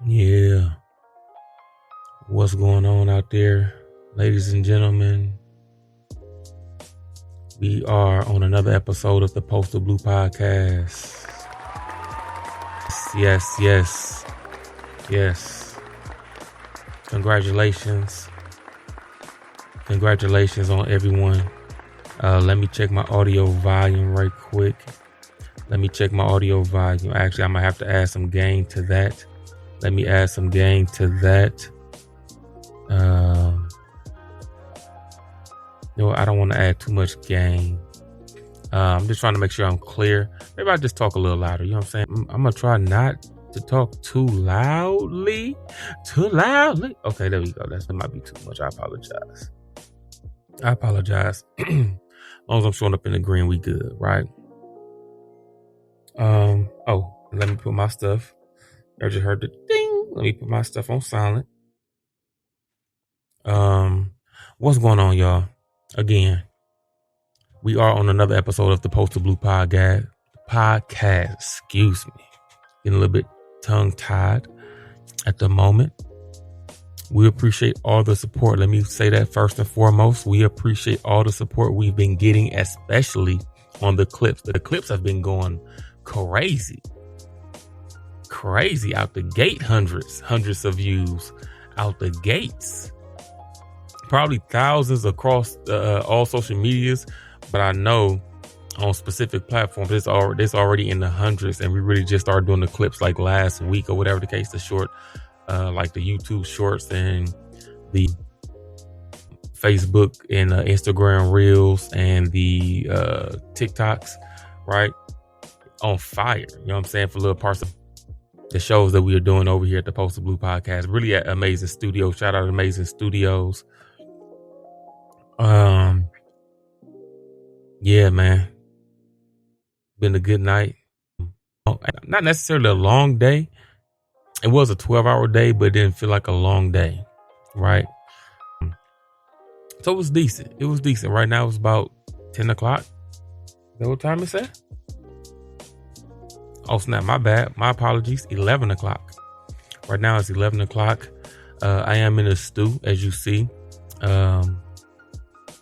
Yeah, what's going on out there, ladies and gentlemen? We are on another episode of the Postal Blue Podcast. Yes. Congratulations on everyone. Let me check my audio volume right quick. Actually, I might have to add some gain to that. Let me add some gain to that. No, I don't want to add too much gain. I'm just trying to make sure I'm clear. Maybe I just talk a little louder. You know what I'm saying? I'm going to try not to talk too loudly. Okay, there we go. That might be too much. I apologize. As long as I'm showing up in the green, we good, right? Let me put my stuff. I just heard the ding. Let me put my stuff on silent. What's going on, y'all? Again, we are on another episode of the Postal Blue Podcast. Excuse me. Getting a little bit tongue-tied at the moment. We appreciate all the support. Let me say that first and foremost. We appreciate all the support we've been getting, especially on the clips. The clips have been going crazy out the gate. Hundreds of views out the gates. Probably thousands across all social medias, but I know on specific platforms it's already in the hundreds, and we really just started doing the clips like last week or whatever the case. The short, like the YouTube shorts and the Facebook and Instagram Reels and the TikToks, right? On fire, you know what I'm saying, for little parts of the shows that we are doing over here at the Postal Blue Podcast. Really at Amazing Studios. Shout out to Amazing Studios. Yeah, man. Been a good night. Not necessarily a long day. It was a 12-hour day, but it didn't feel like a long day, right? So it was decent. Right now it's about 10 o'clock. Is that what time is that? Oh, snap. My bad. My apologies. 11 o'clock. Right now it's 11 o'clock. I am in a stew, as you see.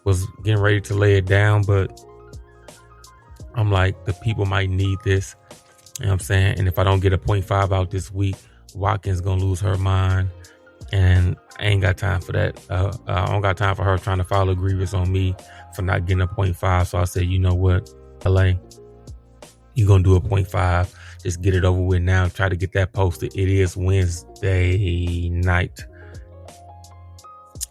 Was getting ready to lay it down, but I'm like, the people might need this. You know what I'm saying? And if I don't get a 0.5 out this week, Watkins gonna lose her mind. And I ain't got time for that. I don't got time for her trying to file a grievance on me for not getting a 0.5. So I said, you know what, LA, you gonna do a 0.5. Just get it over with now. Try to get that posted. It is Wednesday night.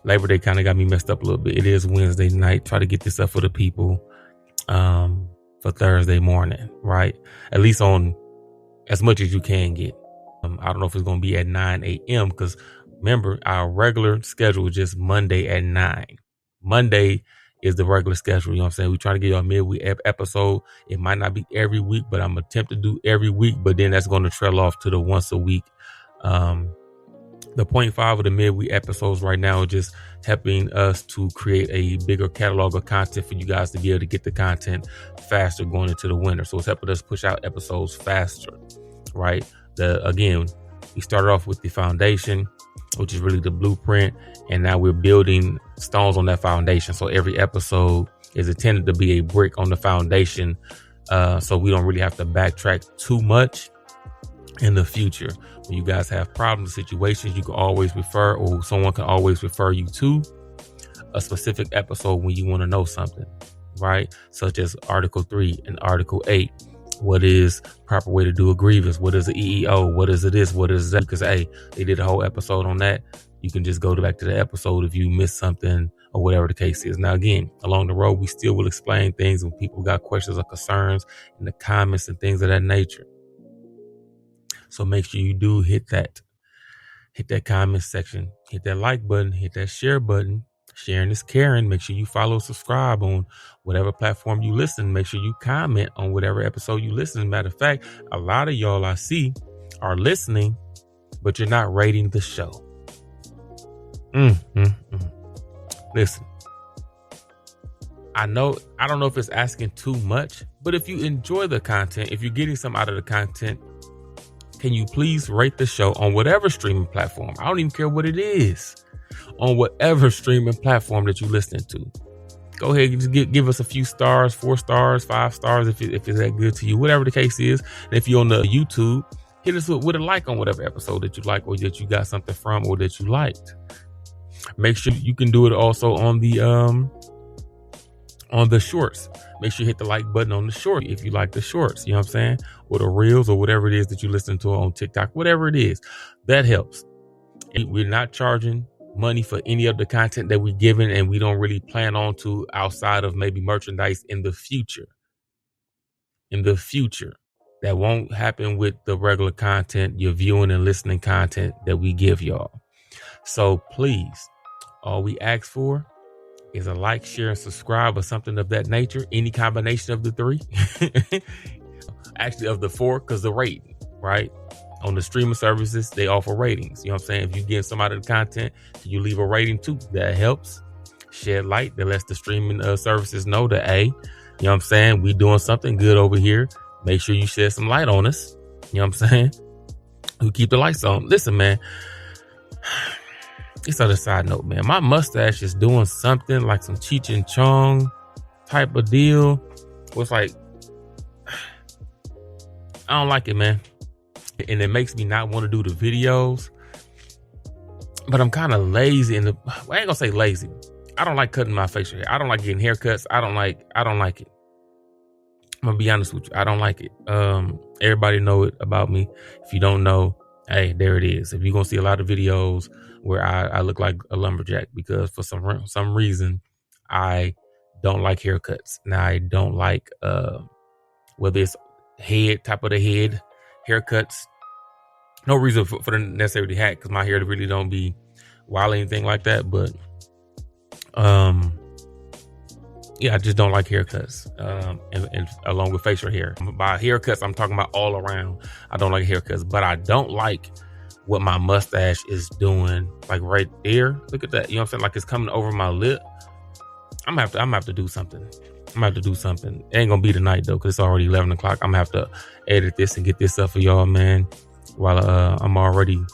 Labor Day kind of got me messed up a little bit. It is Wednesday night. Try to get this up for the people for Thursday morning, right? At least on as much as you can get. I don't know if it's going to be at 9 a.m. because remember, our regular schedule is just Monday at 9. Monday is the regular schedule. You know what I'm saying? We're trying to get you a midweek episode. It might not be every week, but I'm attempt to do every week. But then that's going to trail off to the once a week. The 0.5 of the midweek episodes right now are just helping us to create a bigger catalog of content for you guys to be able to get the content faster going into the winter. So it's helping us push out episodes faster, right? Again, we started off with the foundation, which is really the blueprint, and now we're building stones on that foundation. So every episode is intended to be a brick on the foundation, so we don't really have to backtrack too much in the future. When you guys have problems, situations, you can always refer, or someone can always refer you to a specific episode when you want to know something, right? Such as Article 3 and Article 8. What is proper way to do a grievance? What is the EEO? What is this? What is that? Because, hey, they did a whole episode on that. You can just go back to the episode if you missed something or whatever the case is. Now, again, along the road, we still will explain things when people got questions or concerns in the comments and things of that nature. So make sure you do hit that comment section, hit that like button, hit that share button. Sharing is caring. Make sure you follow, subscribe on whatever platform you listen. Make sure you comment on whatever episode you listen. Matter of fact, a lot of y'all I see are listening, but you're not rating the show. Listen, I don't know if it's asking too much, but if you enjoy the content, if you're getting some out of the content, can you please rate the show on whatever streaming platform? I don't even care what it is. On whatever streaming platform that you're listening to. Go ahead and just give us a few stars, 4 stars, 5 stars if it's that good to you, whatever the case is. And if you're on the YouTube, hit us with a like on whatever episode that you like or that you got something from or that you liked. Make sure you can do it also on the shorts. Make sure you hit the like button on the short if you like the shorts, you know what I'm saying? Or the reels or whatever it is that you listen to on TikTok, whatever it is, that helps. And we're not charging money for any of the content that we're giving, and we don't really plan on to outside of maybe merchandise in the future. That won't happen with the regular content, your viewing and listening content that we give y'all. So please, all we ask for is a like, share, and subscribe or something of that nature. Any combination of the 3. Actually, of the 4, because the rating, right? On the streaming services, they offer ratings. You know what I'm saying? If you give somebody the content, you leave a rating too. That helps shed light. That lets the streaming services know that, hey, you know what I'm saying? We doing something good over here. Make sure you shed some light on us. You know what I'm saying? We keep the lights on. Listen, man. It's on a side note, man. My mustache is doing something like some Cheech and Chong type of deal. It's like, I don't like it, man. And it makes me not want to do the videos. But I'm kind of lazy. I ain't gonna say lazy. I don't like cutting my facial hair. I don't like getting haircuts. I don't like it. I'm gonna be honest with you. I don't like it. Everybody know it about me. If you don't know, hey, there it is. If you're gonna see a lot of videos where I look like a lumberjack, because for some reason I don't like haircuts. Now I don't like whether it's top of the head haircuts. No reason for the necessarily hat, because my hair really don't be wild or anything like that. But yeah, I just don't like haircuts. And along with facial hair. By haircuts, I'm talking about all around. I don't like haircuts, but I don't like what my mustache is doing, like right there. Look at that. You know what I'm saying? Like it's coming over my lip. I'm gonna have to do something. It ain't gonna be tonight though, because it's already 11 o'clock. I'm gonna have to edit this and get this up for y'all, man. While I'm already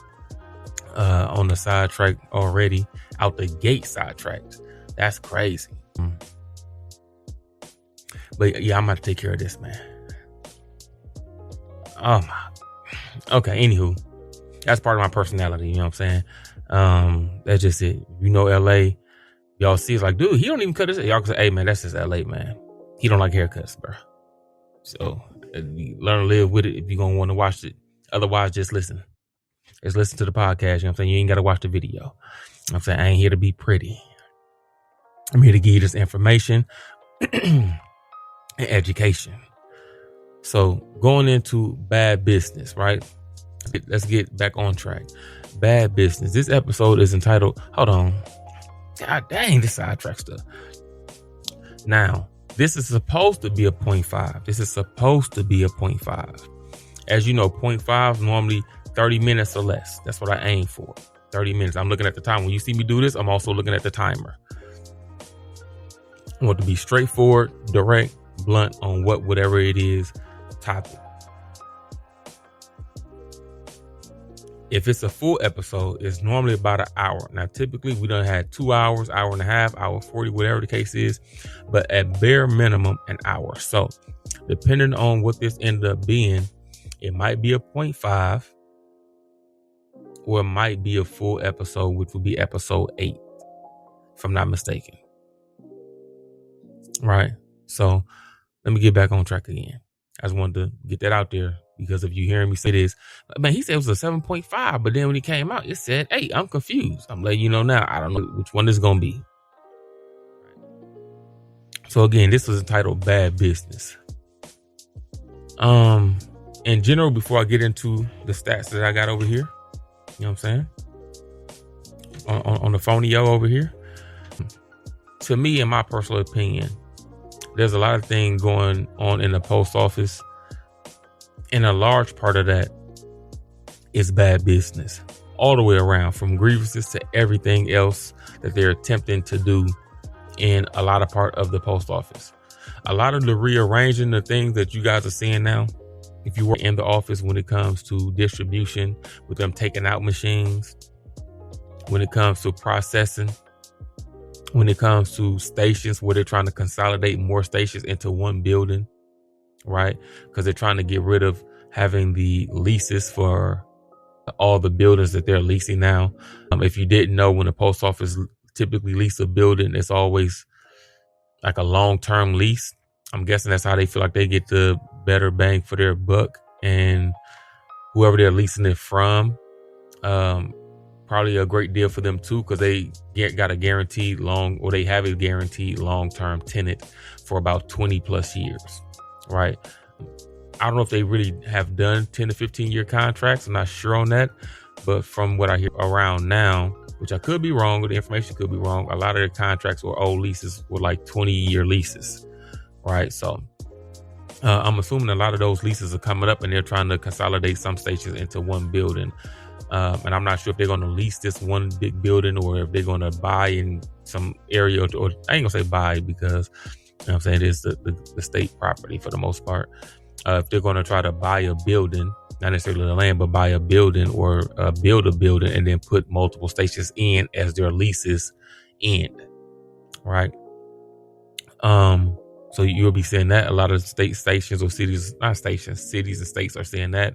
on the sidetrack already, out the gate sidetracked. That's crazy. But yeah, I'm gonna take care of this, man. Oh my. Okay, anywho. That's part of my personality, you know what I'm saying? That's just it. You know, LA, y'all see it's like, dude, he don't even cut his hair. Y'all can say, hey man, that's just LA, man. He don't like haircuts, bro. So learn to live with it if you're gonna want to watch it. Otherwise, just listen. Just listen to the podcast, you know what I'm saying? You ain't gotta watch the video. You know what I'm saying? I ain't here to be pretty. I'm here to give you this information and education. So going into bad business, right? Let's get back on track. Bad business. This episode is entitled, hold on. God dang, this sidetrack stuff. Now, this is supposed to be a 0.5. As you know, 0.5 normally 30 minutes or less. That's what I aim for. 30 minutes. I'm looking at the time. When you see me do this, I'm also looking at the timer. I want to be straightforward, direct, blunt on whatever it is, topic. If it's a full episode, it's normally about an hour. Now, typically we done had 2 hours, hour and a half, hour 40, whatever the case is, but at bare minimum, an hour. So depending on what this ended up being, it might be a 0.5 or it might be a full episode, which would be episode 8, if I'm not mistaken. Right. So let me get back on track again. I just wanted to get that out there. Because if you hearing me say this, man, he said it was a 7.5, but then when he came out, it said 8. I'm confused. I'm letting you know now. I don't know which one this is going to be. So again, this was entitled Bad Business. In general, before I get into the stats that I got over here, you know what I'm saying? On the phonio over here. To me, in my personal opinion, there's a lot of things going on in the post office. And a large part of that is bad business all the way around, from grievances to everything else that they're attempting to do in a lot of part of the post office. A lot of the rearranging the things that you guys are seeing now, if you work in the office, when it comes to distribution, with them taking out machines, when it comes to processing, when it comes to stations where they're trying to consolidate more stations into one building, right? Because they're trying to get rid of having the leases for all the buildings that they're leasing now. If you didn't know, when the post office typically lease a building, it's always like a long-term lease. I'm guessing that's how they feel like they get the better bang for their buck, and whoever they're leasing it from, probably a great deal for them too, because they got a guaranteed they have a guaranteed long-term tenant for about 20 plus years, right? I don't know if they really have done 10 to 15 year contracts. I'm not sure on that, but from what I hear around now, which I could be wrong, or the information could be wrong, a lot of their contracts or old leases were like 20-year leases, right? So I'm assuming a lot of those leases are coming up and they're trying to consolidate some stations into one building. And I'm not sure if they're going to lease this one big building or if they're going to buy in some area, or I ain't gonna say buy, because I'm saying it is the state property for the most part. If they're going to try to buy a building, not necessarily the land, but buy a building or build a building and then put multiple stations in as their leases end, right? So you'll be seeing that a lot of state stations or cities, not stations, cities and states are seeing that.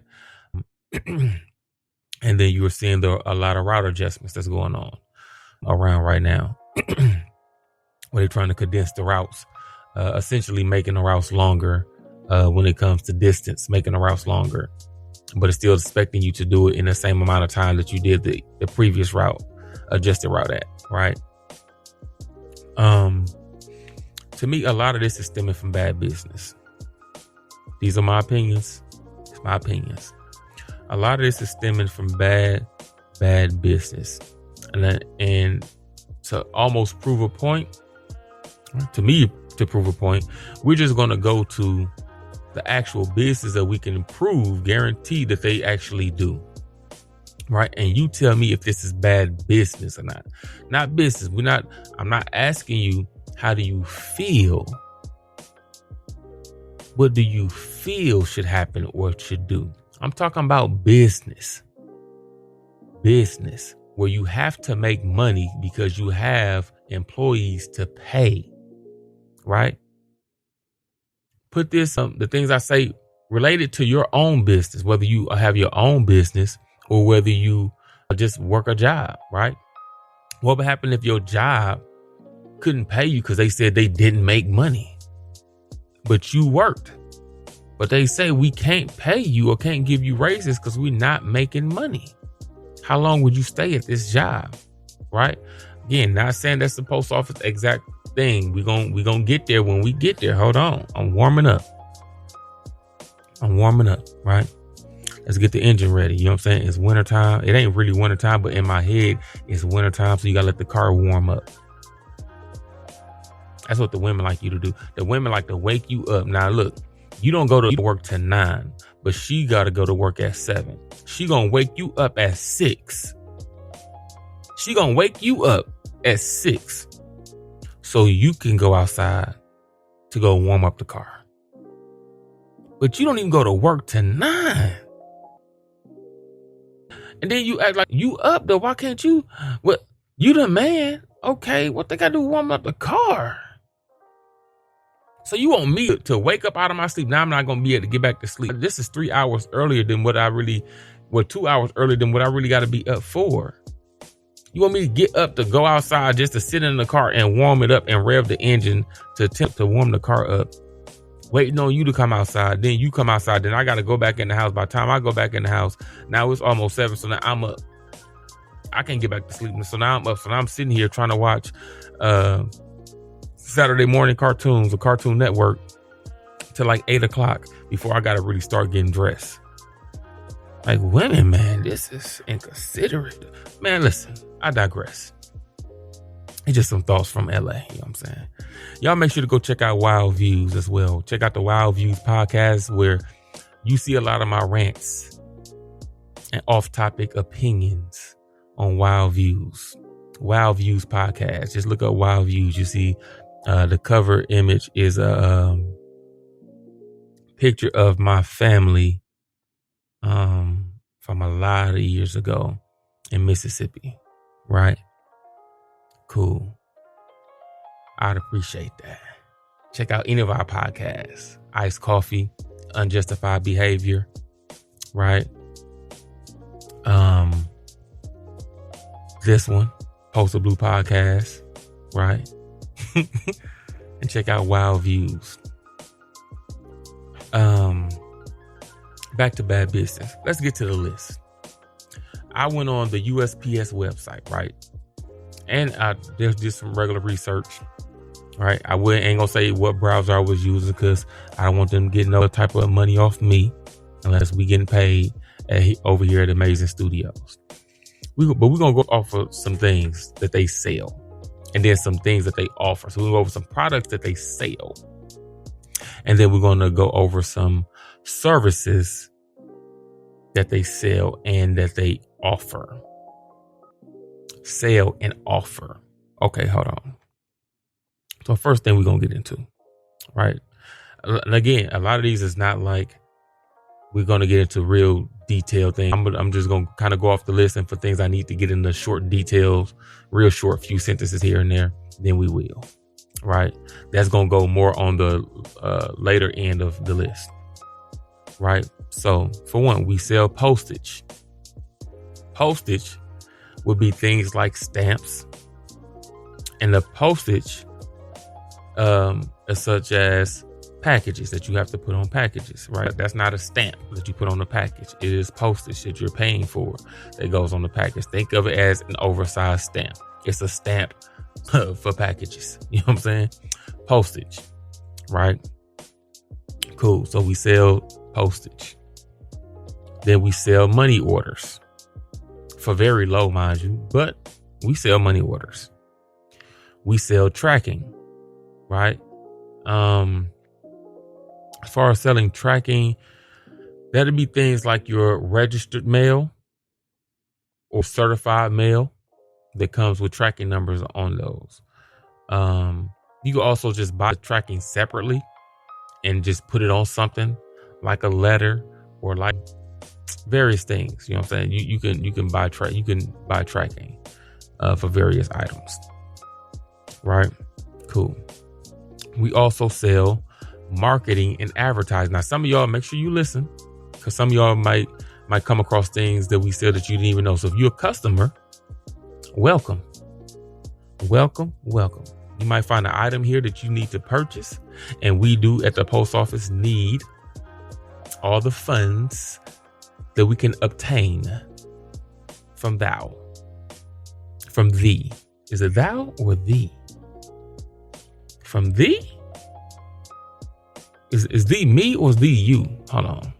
And then you're seeing a lot of route adjustments that's going on around right now, where they're trying to condense the routes, essentially making the routes longer when it comes to distance, making the routes longer, but it's still expecting you to do it in the same amount of time that you did the previous route, adjusted route at, right? To me, a lot of this is stemming from bad business. These are my opinions. It's my opinions. A lot of this is stemming from bad business. And to almost prove a point, to me, to prove a point, we're just going to go to the actual business that we can improve, guaranteed that they actually do. Right. And you tell me if this is bad business or not. Not business. I'm not asking you, how do you feel? What do you feel should happen or should do? I'm talking about business, where you have to make money because you have employees to pay, right? Put this, the things I say related to your own business, whether you have your own business or whether you just work a job, right? What would happen if your job couldn't pay you because they said they didn't make money, but you worked? But they say we can't pay you or can't give you raises because we're not making money. How long would you stay at this job? Right? Again, not saying that's the post office exact thing. We're gonna get there when we get there. Hold on. I'm warming up, right? Let's get the engine ready. You know what I'm saying? It's wintertime. It ain't really wintertime, but in my head, it's wintertime. So you gotta let the car warm up. That's what the women like you to do. The women like to wake you up. Now look, you don't go to work till 9, but she got to go to work at 7. She going to wake you up at 6. She going to wake you up at 6 so you can go outside to go warm up the car. But you don't even go to work till 9. And then you act like you up though. Why can't you? What? You the man. Okay. What they got to do warm up the car? So you want me to wake up out of my sleep? Now I'm not going to be able to get back to sleep. This is 3 hours earlier than 2 hours earlier than what I really got to be up for. You want me to get up to go outside just to sit in the car and warm it up and rev the engine to attempt to warm the car up, waiting on you to come outside. Then you come outside. Then I got to go back in the house. By the time I go back in the house, now it's almost 7. So now I'm up. I can't get back to sleep. So now I'm up. So now I'm sitting here trying to watch Saturday morning cartoons or Cartoon Network till like 8 o'clock before I got to really start getting dressed. Like, women, man, this is inconsiderate. Man, listen, I digress. It's just some thoughts from LA. You know what I'm saying? Y'all make sure to go check out Wild Views as well. Check out the Wild Views podcast, where you see a lot of my rants and off-topic opinions on Wild Views. Wild Views podcast. Just look up Wild Views. You see the cover image is a picture of my family from a lot of years ago in Mississippi, right? Cool. I'd appreciate that. Check out any of our podcasts. Iced Coffee, Unjustified Behavior, right? This one, Postal Blue Podcast, right? And check out Wild Views. Back to bad business. Let's get to the list. I went on the USPS website, right? And I did some regular research, right? Ain't gonna say what browser I was using because I don't want them getting no type of money off me unless we getting paid over here at Amazing Studios. We're gonna go off of some things that they sell and then some things that they offer. So we'll go over some products that they sell. And then we're gonna go over some services that they sell and that they offer. Sell and offer. Okay, hold on. So first thing we're going to get into, right? And again, a lot of these is not like we're going to get into real detailed things. I'm just going to kind of go off the list, and for things I need to get into short details, real short few sentences here and there, then we will, right? That's going to go more on the later end of the list, right? So for one, we sell postage. Postage would be things like stamps, and the postage such as packages that you have to put on packages, right? That's not a stamp that you put on the package. It is postage that you're paying for that goes on the package. Think of it as an oversized stamp. It's a stamp for packages. You know what I'm saying? Postage, right? Cool. So we sell postage. Then we sell money orders for very low, mind you, but we sell money orders. We sell tracking, right? As far as selling tracking, that'd be things like your registered mail or certified mail that comes with tracking numbers on those. You can also just buy tracking separately and just put it on something like a letter or like various things. You know what I'm saying? You can buy tracking for various items. Right? Cool. We also sell marketing and advertising. Now, some of y'all, make sure you listen, because some of y'all might come across things that we sell that you didn't even know. So if you're a customer, welcome. Welcome. You might find an item here that you need to purchase, and we do at the post office need all the funds that we can obtain from thee. Is it thou or thee? From thee? Is thee me or is thee you? Hold on.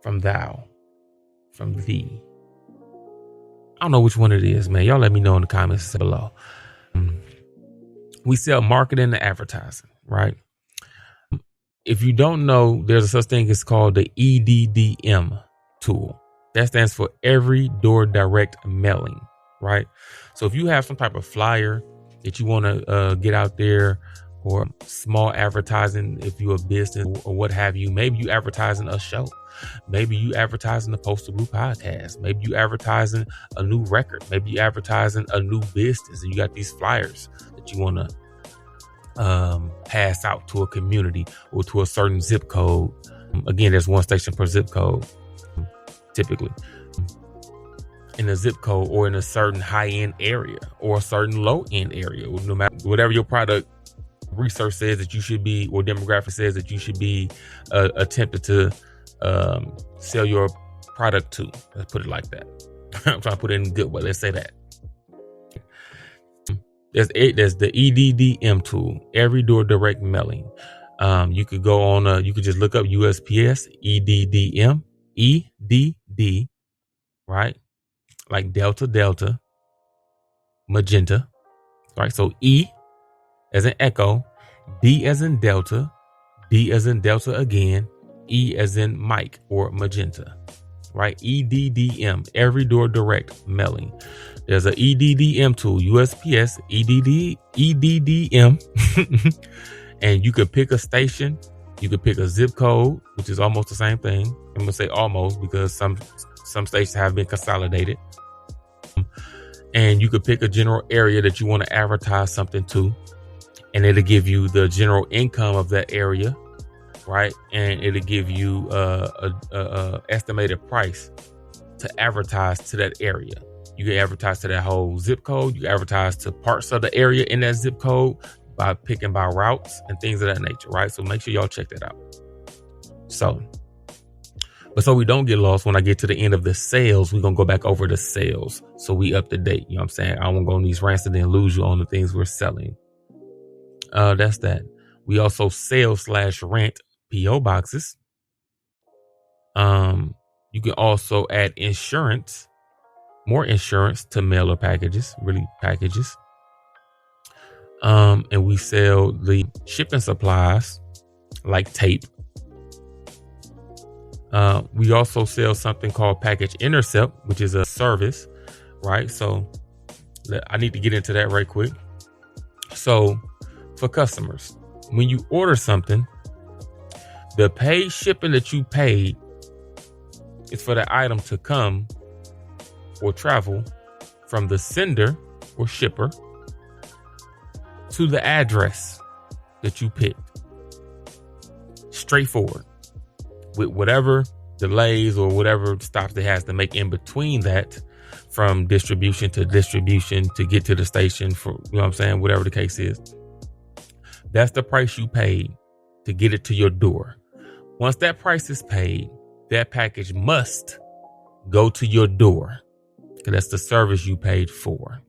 From thee. I don't know which one it is, man. Y'all let me know in the comments below. We sell marketing and advertising, right? If you don't know, there's a such thing as called the EDDM tool. That stands for Every Door Direct Mailing, right? So if you have some type of flyer that you want to get out there, or small advertising, if you're a business or what have you, maybe you advertising a show, maybe you advertising the Postal Blue podcast, maybe you advertising a new record, maybe you advertising a new business, and you got these flyers that you want to pass out to a community or to a certain zip code. Again, there's one station per zip code, typically in a zip code, or in a certain high-end area or a certain low-end area, no matter whatever your product research says that you should be, or demographic says that you should be attempted to sell your product to. Let's put it like that. I'm trying to put it in good way. Let's say that. There's the EDDM tool, Every Door Direct Mailing. You could go on, you could just look up USPS, EDDM, EDD, right? Like Delta, Magenta, right? So E as in Echo, D as in Delta, D as in Delta again, E as in Mike or Magenta, right? EDDM, Every Door Direct Mailing. There's a EDDM tool, USPS, EDDM, and you could pick a station You could pick a zip code, which is almost the same thing. I'm gonna say almost because some states have been consolidated. And you could pick a general area that you want to advertise something to, and it'll give you the general income of that area, right? And it'll give you a estimated price to advertise to that area. You can advertise to that whole zip code. You can advertise to parts of the area in that zip code by picking by routes and things of that nature, right? So make sure y'all check that out. So we don't get lost, when I get to the end of the sales, we're going to go back over the sales. So we up to date. You know what I'm saying? I won't go on these rants and then lose you on the things we're selling. That's that. We also sell/rent PO boxes. You can also add insurance, more insurance to mail or packages, really packages. And we sell the shipping supplies like tape. We also sell something called package intercept, which is a service, right? So I need to get into that right quick. So for customers, when you order something, the paid shipping that you paid is for the item to come or travel from the sender or shipper to the address that you picked. Straightforward. With whatever delays or whatever stops it has to make in between that, from distribution to get to the station, for, you know what I'm saying, whatever the case is. That's the price you paid to get it to your door. Once that price is paid, that package must go to your door, because that's the service you paid for,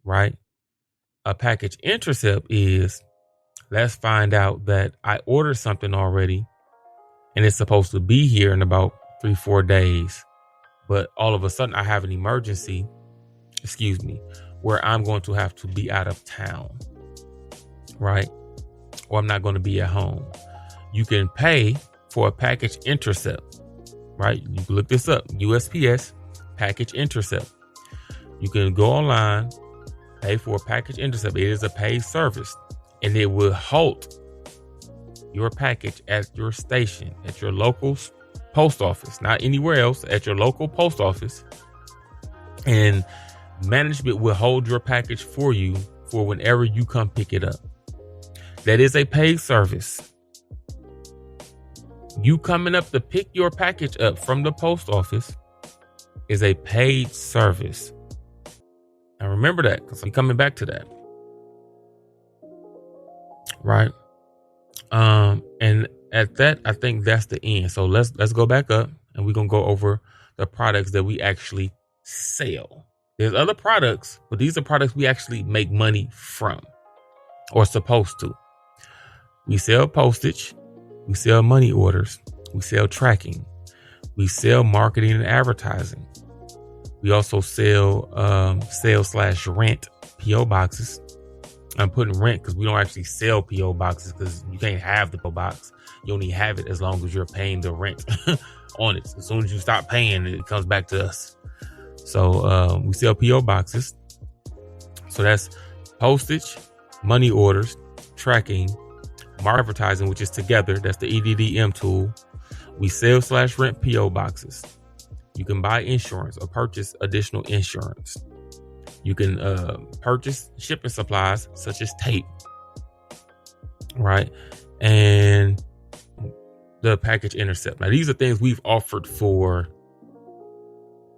right? A package intercept is, let's find out that I ordered something already and it's supposed to be here in about 3-4 days, but all of a sudden I have an emergency, where I'm going to have to be out of town, right? Or I'm not going to be at home. You can pay for a package intercept, right? You can look this up, USPS package intercept. You can go online, pay for a package intercept. It is a paid service, and it will halt your package at your station, at your local post office, not anywhere else, at your local post office. And management will hold your package for you for whenever you come pick it up. That is a paid service. You coming up to pick your package up from the post office is a paid service. Now remember that, because I'm coming back to that. Right? And at that, I think that's the end. So let's go back up, and we're going to go over the products that we actually sell. There's other products, but these are products we actually make money from, or supposed to. We sell postage. We sell money orders. We sell tracking. We sell marketing and advertising. We also sell sell/rent PO boxes. I'm putting rent because we don't actually sell PO boxes, because you can't have the PO box. You only have it as long as you're paying the rent on it. As soon as you stop paying, it comes back to us. So we sell PO boxes. So that's postage, money orders, tracking, advertising, which is together. That's the EDDM tool. We sell/rent PO boxes. You can buy insurance or purchase additional insurance. You can purchase shipping supplies such as tape, right? And the package intercept. Now, these are things we've offered for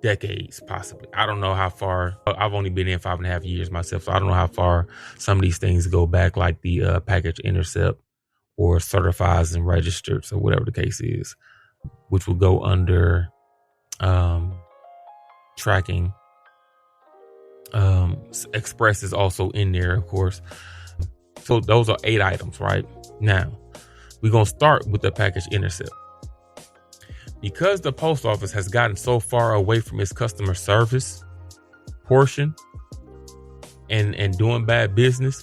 decades, possibly. I don't know how far. I've only been in 5.5 years myself, so I don't know how far some of these things go back, like the package intercept or certifies and registered, so whatever the case is, which will go under tracking. Express is also in there, of course. So those are 8 items, right? Now, we're going to start with the package intercept. Because the post office has gotten so far away from its customer service portion and doing bad business,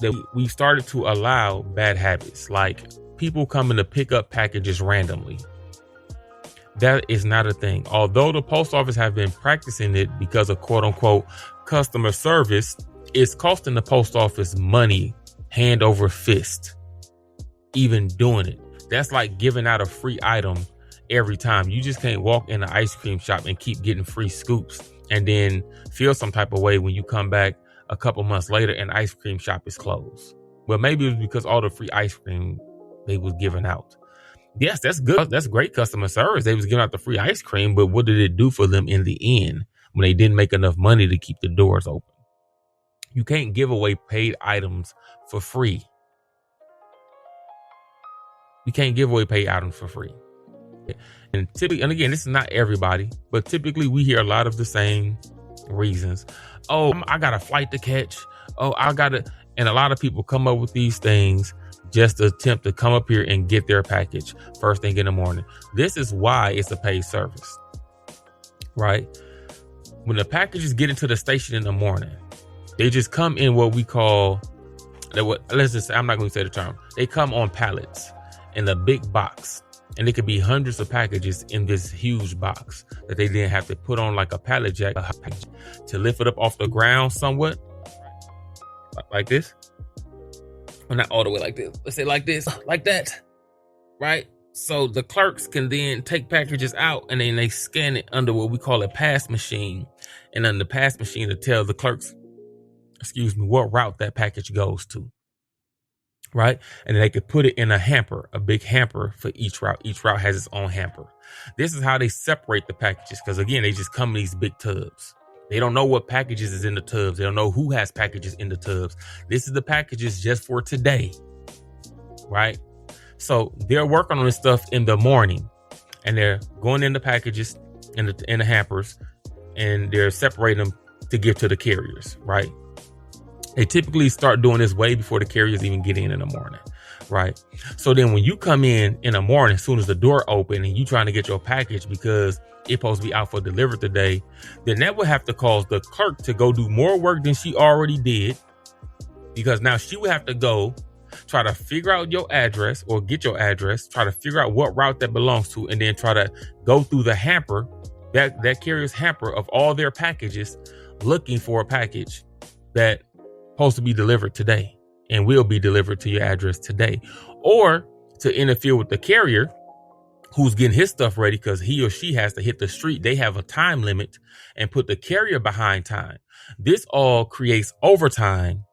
that we started to allow bad habits, like people coming to pick up packages randomly. That is not a thing. Although the post office have been practicing it because of quote unquote customer service, it's costing the post office money hand over fist. even doing it. That's like giving out a free item every time. You just can't walk in an ice cream shop and keep getting free scoops and then feel some type of way when you come back a couple months later and the ice cream shop is closed. Well, maybe it was because all the free ice cream they was giving out. Yes, that's good. That's great customer service. They was giving out the free ice cream, but what did it do for them in the end when they didn't make enough money to keep the doors open? You can't give away paid items for free. You can't give away paid items for free. And typically, and again, this is not everybody, but typically we hear a lot of the same reasons. Oh, I got a flight to catch. Oh, I got to, and a lot of people come up with these things just to attempt to come up here and get their package first thing in the morning. This is why it's a paid service, right? When the packages get into the station in the morning, they just come in what we call, let's just say, I'm not going to say the term. They come on pallets in a big box. And it could be hundreds of packages in this huge box that they then have to put on like a pallet jack to lift it up off the ground somewhat. Like this. Well, not all the way like this. Let's say like this, like that. Right? So the clerks can then take packages out and then they scan it under what we call a pass machine. And on the pass machine to tell the clerks, what route that package goes to. Right? And they could put it in a hamper, a big hamper for each route. Each route has its own hamper. This is how they separate the packages. Because again, they just come in these big tubs. They don't know what packages is in the tubs. They don't know who has packages in the tubs. This is the packages just for today. Right? So they're working on this stuff in the morning and they're going in the packages in the hampers and they're separating them to give to the carriers. Right? They typically start doing this way before the carriers even get in the morning, right? So then when you come in the morning, as soon as the door open and you trying to get your package because it's supposed to be out for delivery today, then that would have to cause the clerk to go do more work than she already did, because now she would have to go try to figure out your address or get your address, try to figure out what route that belongs to, and then try to go through the hamper, that carrier's hamper of all their packages, looking for a package that supposed to be delivered today and will be delivered to your address today, or to interfere with the carrier who's getting his stuff ready because he or she has to hit the street. They have a time limit and put the carrier behind time. This all creates overtime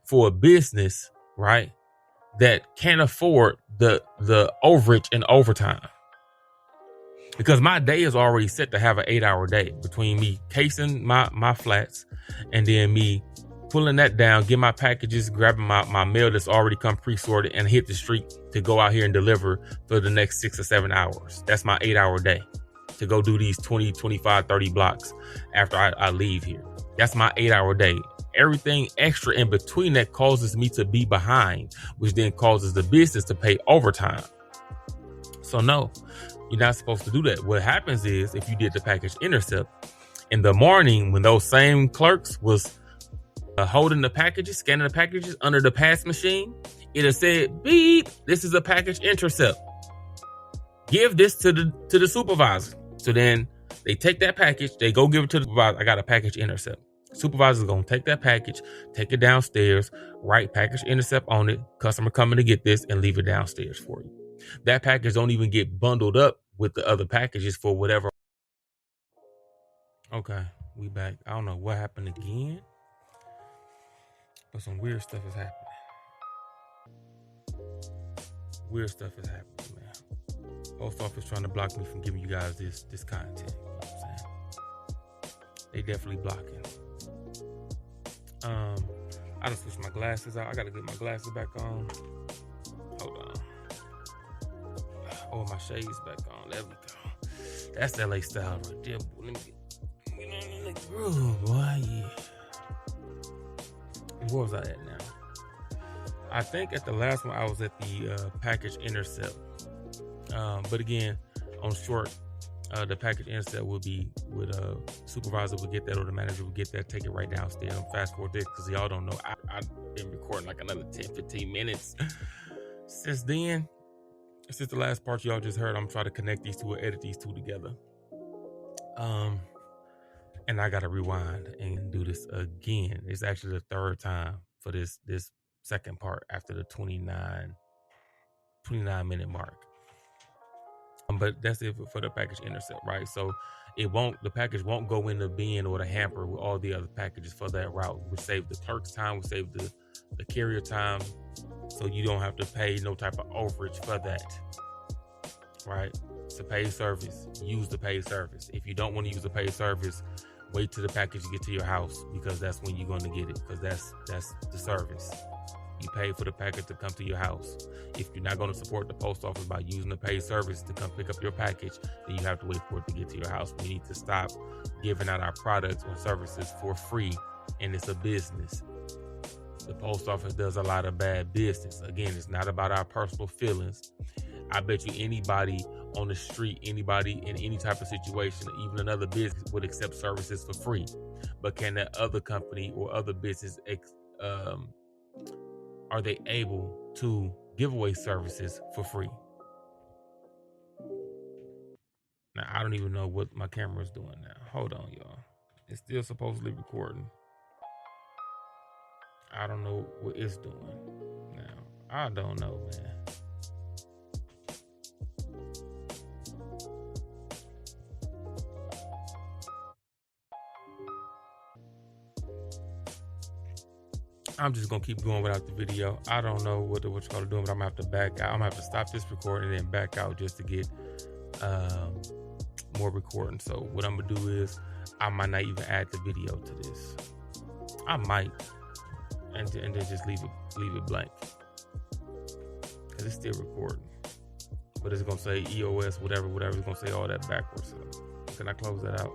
for a business, right, that can't afford the overage and overtime. Because my day is already set to have an 8-hour day between me casing my flats and then me pulling that down, get my packages, grabbing my mail that's already come pre-sorted and hit the street to go out here and deliver for the next 6 or 7 hours. That's my 8-hour day to go do these 20, 25, 30 blocks after I leave here. That's my 8-hour day. Everything extra in between that causes me to be behind, which then causes the business to pay overtime. So no, you're not supposed to do that. What happens is if you did the package intercept in the morning when those same clerks was holding the packages, scanning the packages under the pass machine, it'll say, beep, this is a package intercept. Give this to the supervisor. So then they take that package, they go give it to the supervisor. I got a package intercept. Supervisor's going to take that package, take it downstairs, write package intercept on it, customer coming to get this, and leave it downstairs for you. That package don't even get bundled up with the other packages for whatever. Okay, we back. I don't know what happened again, but some weird stuff is happening. Weird stuff is happening, man. Post office trying to block me from giving you guys this content. You know what I'm saying? They definitely blocking. I done switched my glasses out. I gotta get my glasses back on. Hold on. Oh, my shades back on. There we go. That's LA style right there. Let me get in the groove, boy. Yeah. Where was I at now? I think at the last one I was at the package intercept. But again, on short, the package intercept will be with a supervisor will get that or the manager will get that, take it right downstairs. Fast forward this because y'all don't know. I've been recording like another 10, 15 minutes since then. Since the last part y'all just heard, I'm trying to connect these two or edit these two together. And I gotta rewind and do this again. It's actually the third time for this second part after the 29 29-minute mark. But that's it for the package intercept, right? So the package won't go in the bin or the hamper with all the other packages for that route. We save the clerk's time, we save the carrier time, so you don't have to pay no type of overage for that, right? It's a paid service. Use the paid service. If you don't want to use the paid service, wait till the package get to your house, because that's when you're going to get it, because that's the service. You pay for the package to come to your house. If you're not going to support the post office by using the paid service to come pick up your package, then you have to wait for it to get to your house. We need to stop giving out our products or services for free, and it's a business. The post office does a lot of bad business. Again, it's not about our personal feelings. I bet you anybody on the street, anybody in any type of situation, even another business would accept services for free. But can that other company or other business are they able to give away services for free? Now, I don't even know what my camera is doing now. Hold on, y'all. It's still supposedly recording. I don't know what it's doing now. I don't know, man. I'm just gonna keep going without the video. I don't know what you're gonna do, but I'm gonna have to back out. I'm gonna have to stop this recording and then back out just to get more recording. So what I'm gonna do is I might not even add the video to this. I might, and then just leave it blank, because it's still recording. But it's gonna say EOS, whatever. It's gonna say all that backwards. So can I close that out?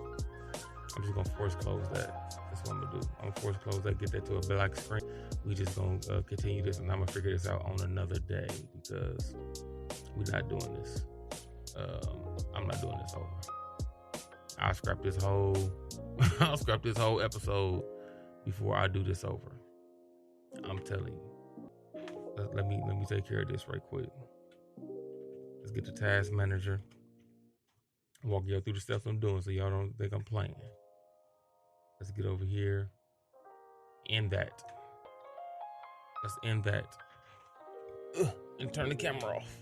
I'm just gonna force close that. That's what I'm gonna do. I'm gonna force close that, get that to a black screen. We just gonna continue this, and I'm gonna figure this out on another day, because we're not doing this. I'm not doing this over. I'll scrap this whole episode before I do this over. I'm telling you. Let me take care of this right quick. Let's get the task manager. Walk y'all through the steps I'm doing so y'all don't think I'm playing. Let's get over here. End that. Let's end that. And turn the camera off.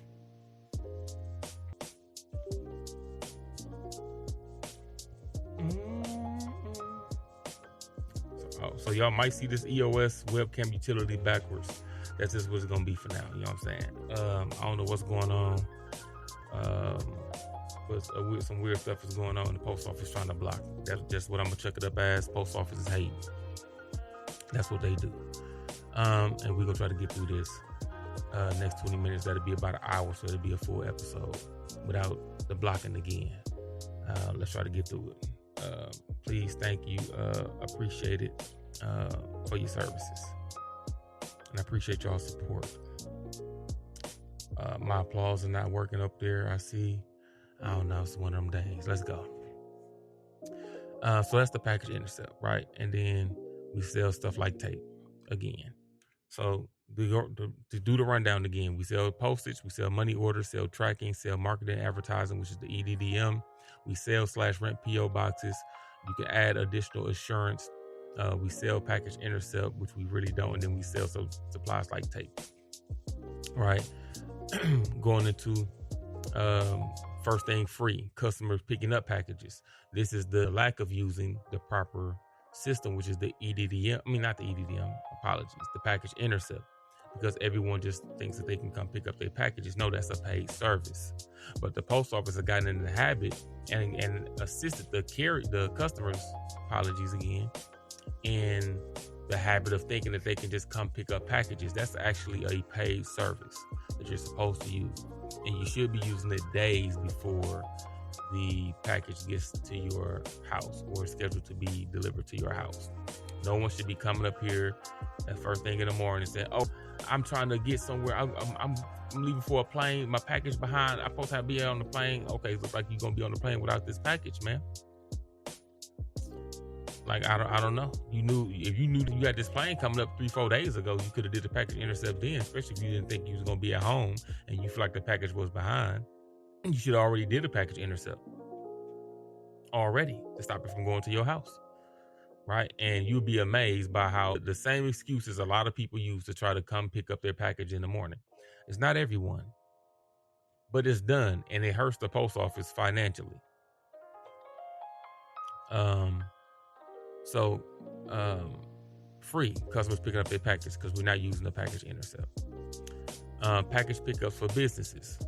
So y'all might see this EOS webcam utility backwards. That's just what it's gonna be for now. You know what I'm saying? I don't know what's going on. But some weird stuff is going on. The post office trying to block. That's just what I'm gonna chuck it up as. Post office is hating. That's what they do. And we're gonna try to get through this next 20 minutes. That'll be about an hour, so it'll be a full episode without the blocking again. Let's try to get through it. Please, thank you. Appreciate it for your services, and I appreciate y'all's support. My applause is not working up there. I see. I don't know. It's one of them days. Let's go. So that's the package intercept, right? And then we sell stuff like tape again. So to do the rundown again, we sell postage, we sell money orders, sell tracking, sell marketing advertising, which is the EDDM. We sell /rent PO boxes. You can add additional assurance. We sell package intercept, which we really don't. And then we sell some supplies like tape, right? Going into first thing free, customers picking up packages. This is the lack of using the proper system, which is the EDDM. I mean, not the EDDM, apologies, the package intercept, because everyone just thinks that they can come pick up their packages. No, that's a paid service. But the post office has gotten in the habit and assisted the customers, apologies again, in the habit of thinking that they can just come pick up packages. That's actually a paid service that you're supposed to use. And you should be using it days before the package gets to your house or is scheduled to be delivered to your house. No one should be coming up here at first thing in the morning and saying, "Oh, I'm trying to get somewhere. I'm leaving for a plane. My package behind. I'm supposed to be on the plane." Okay, it looks like you're gonna be on the plane without this package, man. Like, I don't know. If you knew that you had this plane coming up 3-4 days ago, you could have did the package intercept then, especially if you didn't think you was gonna be at home and you feel like the package was behind. You should have already did a package intercept already to stop it from going to your house, right? And you'll be amazed by how the same excuses a lot of people use to try to come pick up their package in the morning. It's not everyone. but it's done, and it hurts the post office financially. Free customers picking up their package because we're not using the package intercept. Package pickups for businesses,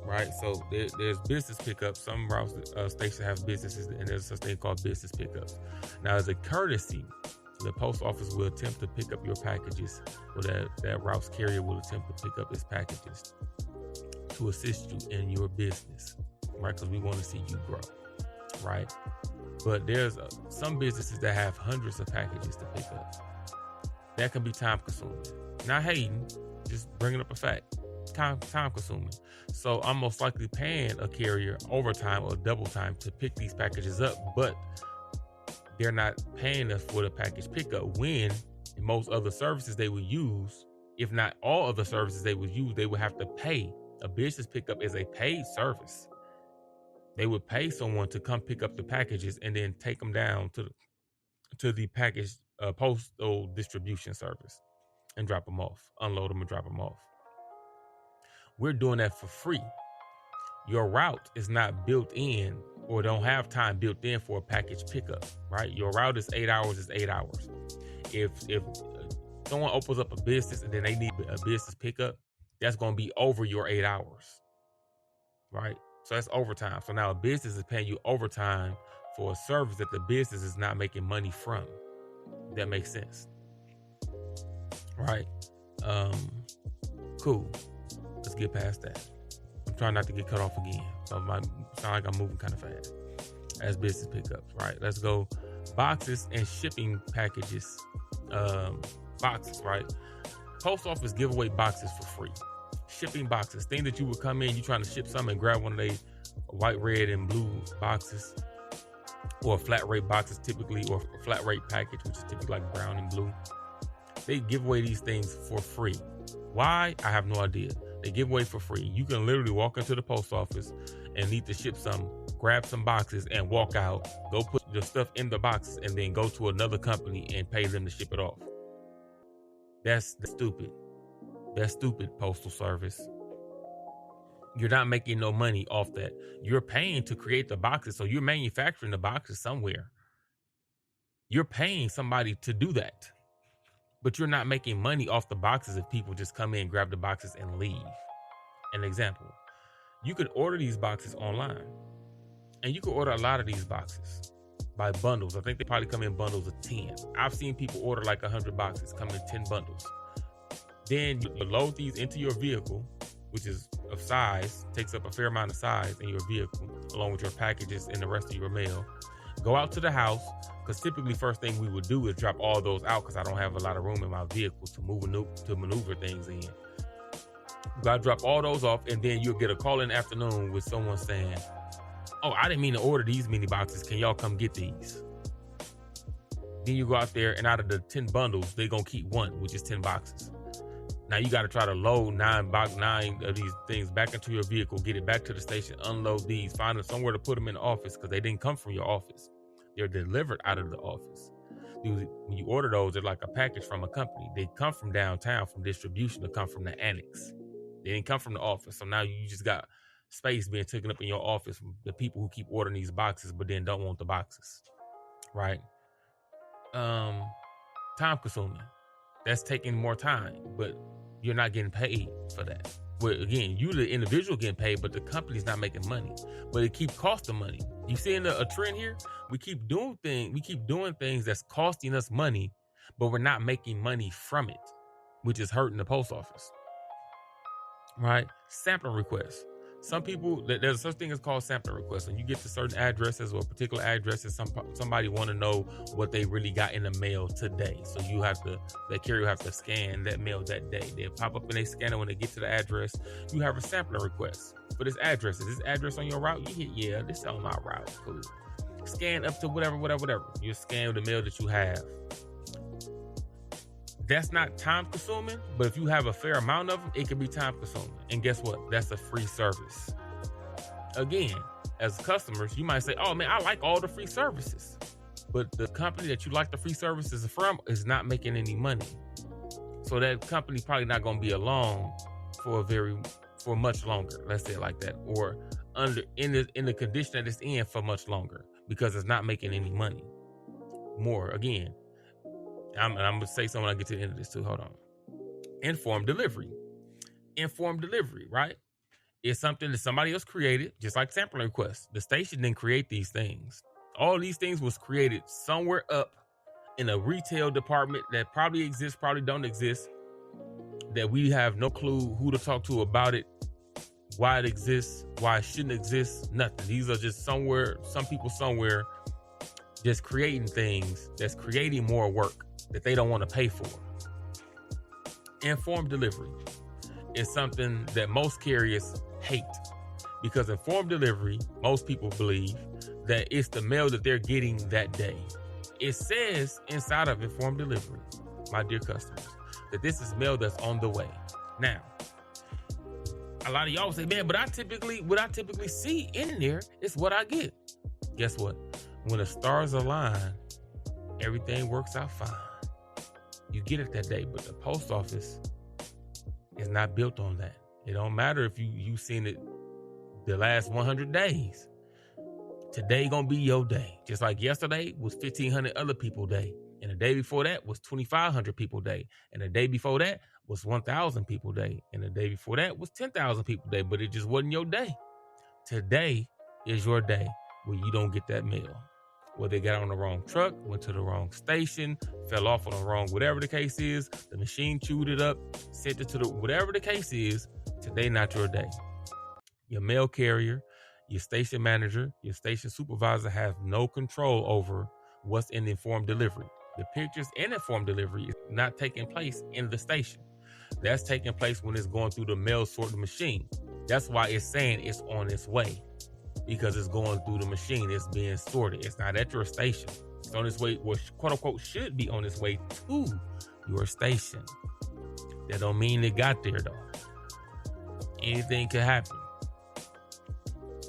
right? So there's business pickups. Some route stations have businesses, and there's such thing called business pickups. Now, as a courtesy, the post office will attempt to pick up your packages, or that route's carrier will attempt to pick up its packages to assist you in your business, right? Because we want to see you grow, right? But there's some businesses that have hundreds of packages to pick up. That can be time consuming. Not hating, just bringing up a fact. Time consuming. So I'm most likely paying a carrier overtime or double time to pick these packages up, but they're not paying us for the package pickup when in most other services they would use, if not all other services they would use, they would have to pay. A business pickup is a paid service. They would pay someone to come pick up the packages and then take them down to the package postal distribution service and drop them off, unload them and drop them off. We're doing that for free. Your route is not built in or don't have time built in for a package pickup, right? Your route is 8 hours, is 8 hours. If someone opens up a business and then they need a business pickup, that's going to be over your 8 hours, right? So that's overtime. So now a business is paying you overtime for a service that the business is not making money from. That makes sense, right? Cool. Let's get past that. I'm trying not to get cut off again. So it might sound like I'm moving kind of fast. As business pickups, right? Let's go. Boxes and shipping packages. Boxes, right? Post office give away boxes for free. Shipping boxes, thing that you would come in, you trying to ship something and grab one of these white, red, and blue boxes, or flat rate boxes typically, or a flat rate package, which is typically like brown and blue. They give away these things for free. Why? I have no idea. They give away for free. You can literally walk into the post office and need to ship some, grab some boxes and walk out, go put your stuff in the boxes, and then go to another company and pay them to ship it off. That's stupid. That's stupid, postal service. You're not making no money off that. You're paying to create the boxes, so you're manufacturing the boxes somewhere. You're paying somebody to do that, but you're not making money off the boxes if people just come in, grab the boxes, and leave. An example, you could order these boxes online, and you could order a lot of these boxes by bundles. I think they probably come in bundles of 10. I've seen people order like 100 boxes, come in 10 bundles. Then you load these into your vehicle, which is of size, takes up a fair amount of size in your vehicle, along with your packages and the rest of your mail. Go out to the house, because typically first thing we would do is drop all those out because I don't have a lot of room in my vehicle to maneuver things in. You gotta drop all those off, and then you'll get a call in the afternoon with someone saying, "Oh, I didn't mean to order these many boxes. Can y'all come get these?" Then you go out there, and out of the 10 bundles, they're gonna keep one, which is 10 boxes. Now you got to try to load 9 of these things back into your vehicle, get it back to the station, unload these, find somewhere to put them in the office because they didn't come from your office. They're delivered out of the office. When you order those, they're like a package from a company. They come from downtown, from distribution, to come from the annex. They didn't come from the office. So now you just got space being taken up in your office from the people who keep ordering these boxes but then don't want the boxes, right? Time consuming. That's taking more time, but you're not getting paid for that. Well, again, you the individual getting paid, but the company's not making money. But it keeps costing money. You seeing a trend here? We keep doing things that's costing us money, but we're not making money from it, which is hurting the post office. Right? Sampling requests. Some people, there's such thing as called sampling requests. When you get to certain addresses or particular addresses, somebody want to know what they really got in the mail today. So that carrier have to scan that mail that day. They'll pop up and they scan it when they get to the address. You have a sampling request for this address. Is this address on your route? You hit, yeah, this is on my route. Cool. Scan up to whatever. You scan the mail that you have. That's not time consuming, but if you have a fair amount of them, it can be time consuming. And guess what? That's a free service. Again, as customers, you might say, "Oh man, I like all the free services." But the company that you like the free services from is not making any money. So that company probably not going to be along for for much longer. Let's say it like that, or in the condition that it's in for much longer because it's not making any money. More again, I'm gonna say something when I get to the end of this too. Hold on. Informed delivery. Informed delivery, right? It's something that somebody else created, just like sampling requests. The station didn't create these things. All these things was created somewhere up in a retail department that probably exists, probably don't exist, that we have no clue who to talk to about it, why it exists, why it shouldn't exist, nothing. These are just somewhere, some people somewhere just creating things that's creating more work that they don't want to pay for. Informed delivery is something that most carriers hate because informed delivery, most people believe that it's the mail that they're getting that day. It says inside of informed delivery, my dear customers, that this is mail that's on the way. Now, a lot of y'all say, man, but what I typically see in there is what I get. Guess what? When the stars align, everything works out fine. You get it that day, but the post office is not built on that. It don't matter if you seen it the last 100 days. Today gonna be your day. Just like yesterday was 1,500 other people day. And the day before that was 2,500 people day. And the day before that was 1,000 people day. And the day before that was 10,000 people day. But it just wasn't your day. Today is your day where you don't get that mail. Whether they got on the wrong truck, went to the wrong station, fell off on the wrong, whatever the case is, the machine chewed it up, sent it to the, whatever the case is, today not your day. Your mail carrier, your station manager, your station supervisor have no control over what's in informed delivery. The pictures in informed delivery is not taking place in the station. That's taking place when it's going through the mail sorting machine. That's why it's saying it's on its way, because it's going through the machine. It's being sorted. It's not at your station. It's on its way, or quote unquote should be on its way to your station. That don't mean it got there though. Anything could happen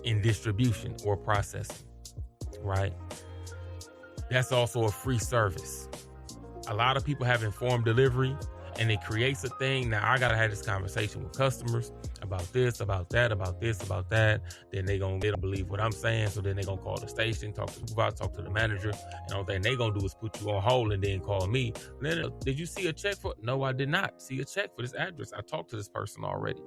in distribution or processing, right? That's also a free service. A lot of people have informed delivery and it creates a thing. Now I gotta have this conversation with customers about this, about that, about this, about that. Then they don't believe what I'm saying. So then they gonna call the station, talk to the supervisor, talk to the manager. And the only thing they gonna do is put you on hold and then call me. And then, did you see a check for? No, I did not see a check for this address. I talked to this person already.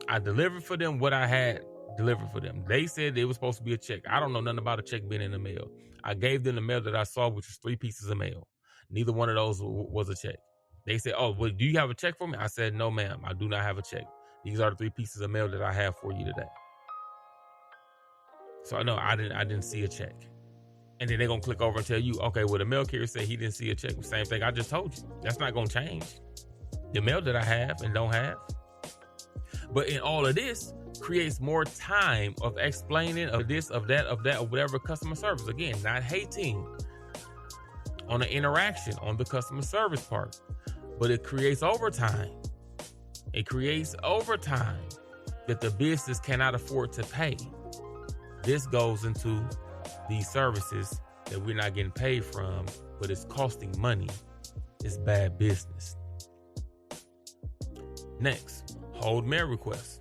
I delivered for them what I had delivered for them. They said it was supposed to be a check. I don't know nothing about a check being in the mail. I gave them the mail that I saw, which was 3 pieces of mail. Neither one of those was a check. They said, oh, well, do you have a check for me? I said, no, ma'am, I do not have a check. These are the 3 pieces of mail that I have for you today. So no, I didn't see a check. And then they're going to click over and tell you, okay, well, the mail carrier said he didn't see a check. Same thing I just told you. That's not going to change the mail that I have and don't have. But in all of this, creates more time of explaining of this, of that, of whatever customer service. Again, not hating on the interaction on the customer service part, but it creates overtime. It creates overtime that the business cannot afford to pay. This goes into these services that we're not getting paid from, but it's costing money. It's bad business. Next, hold mail requests.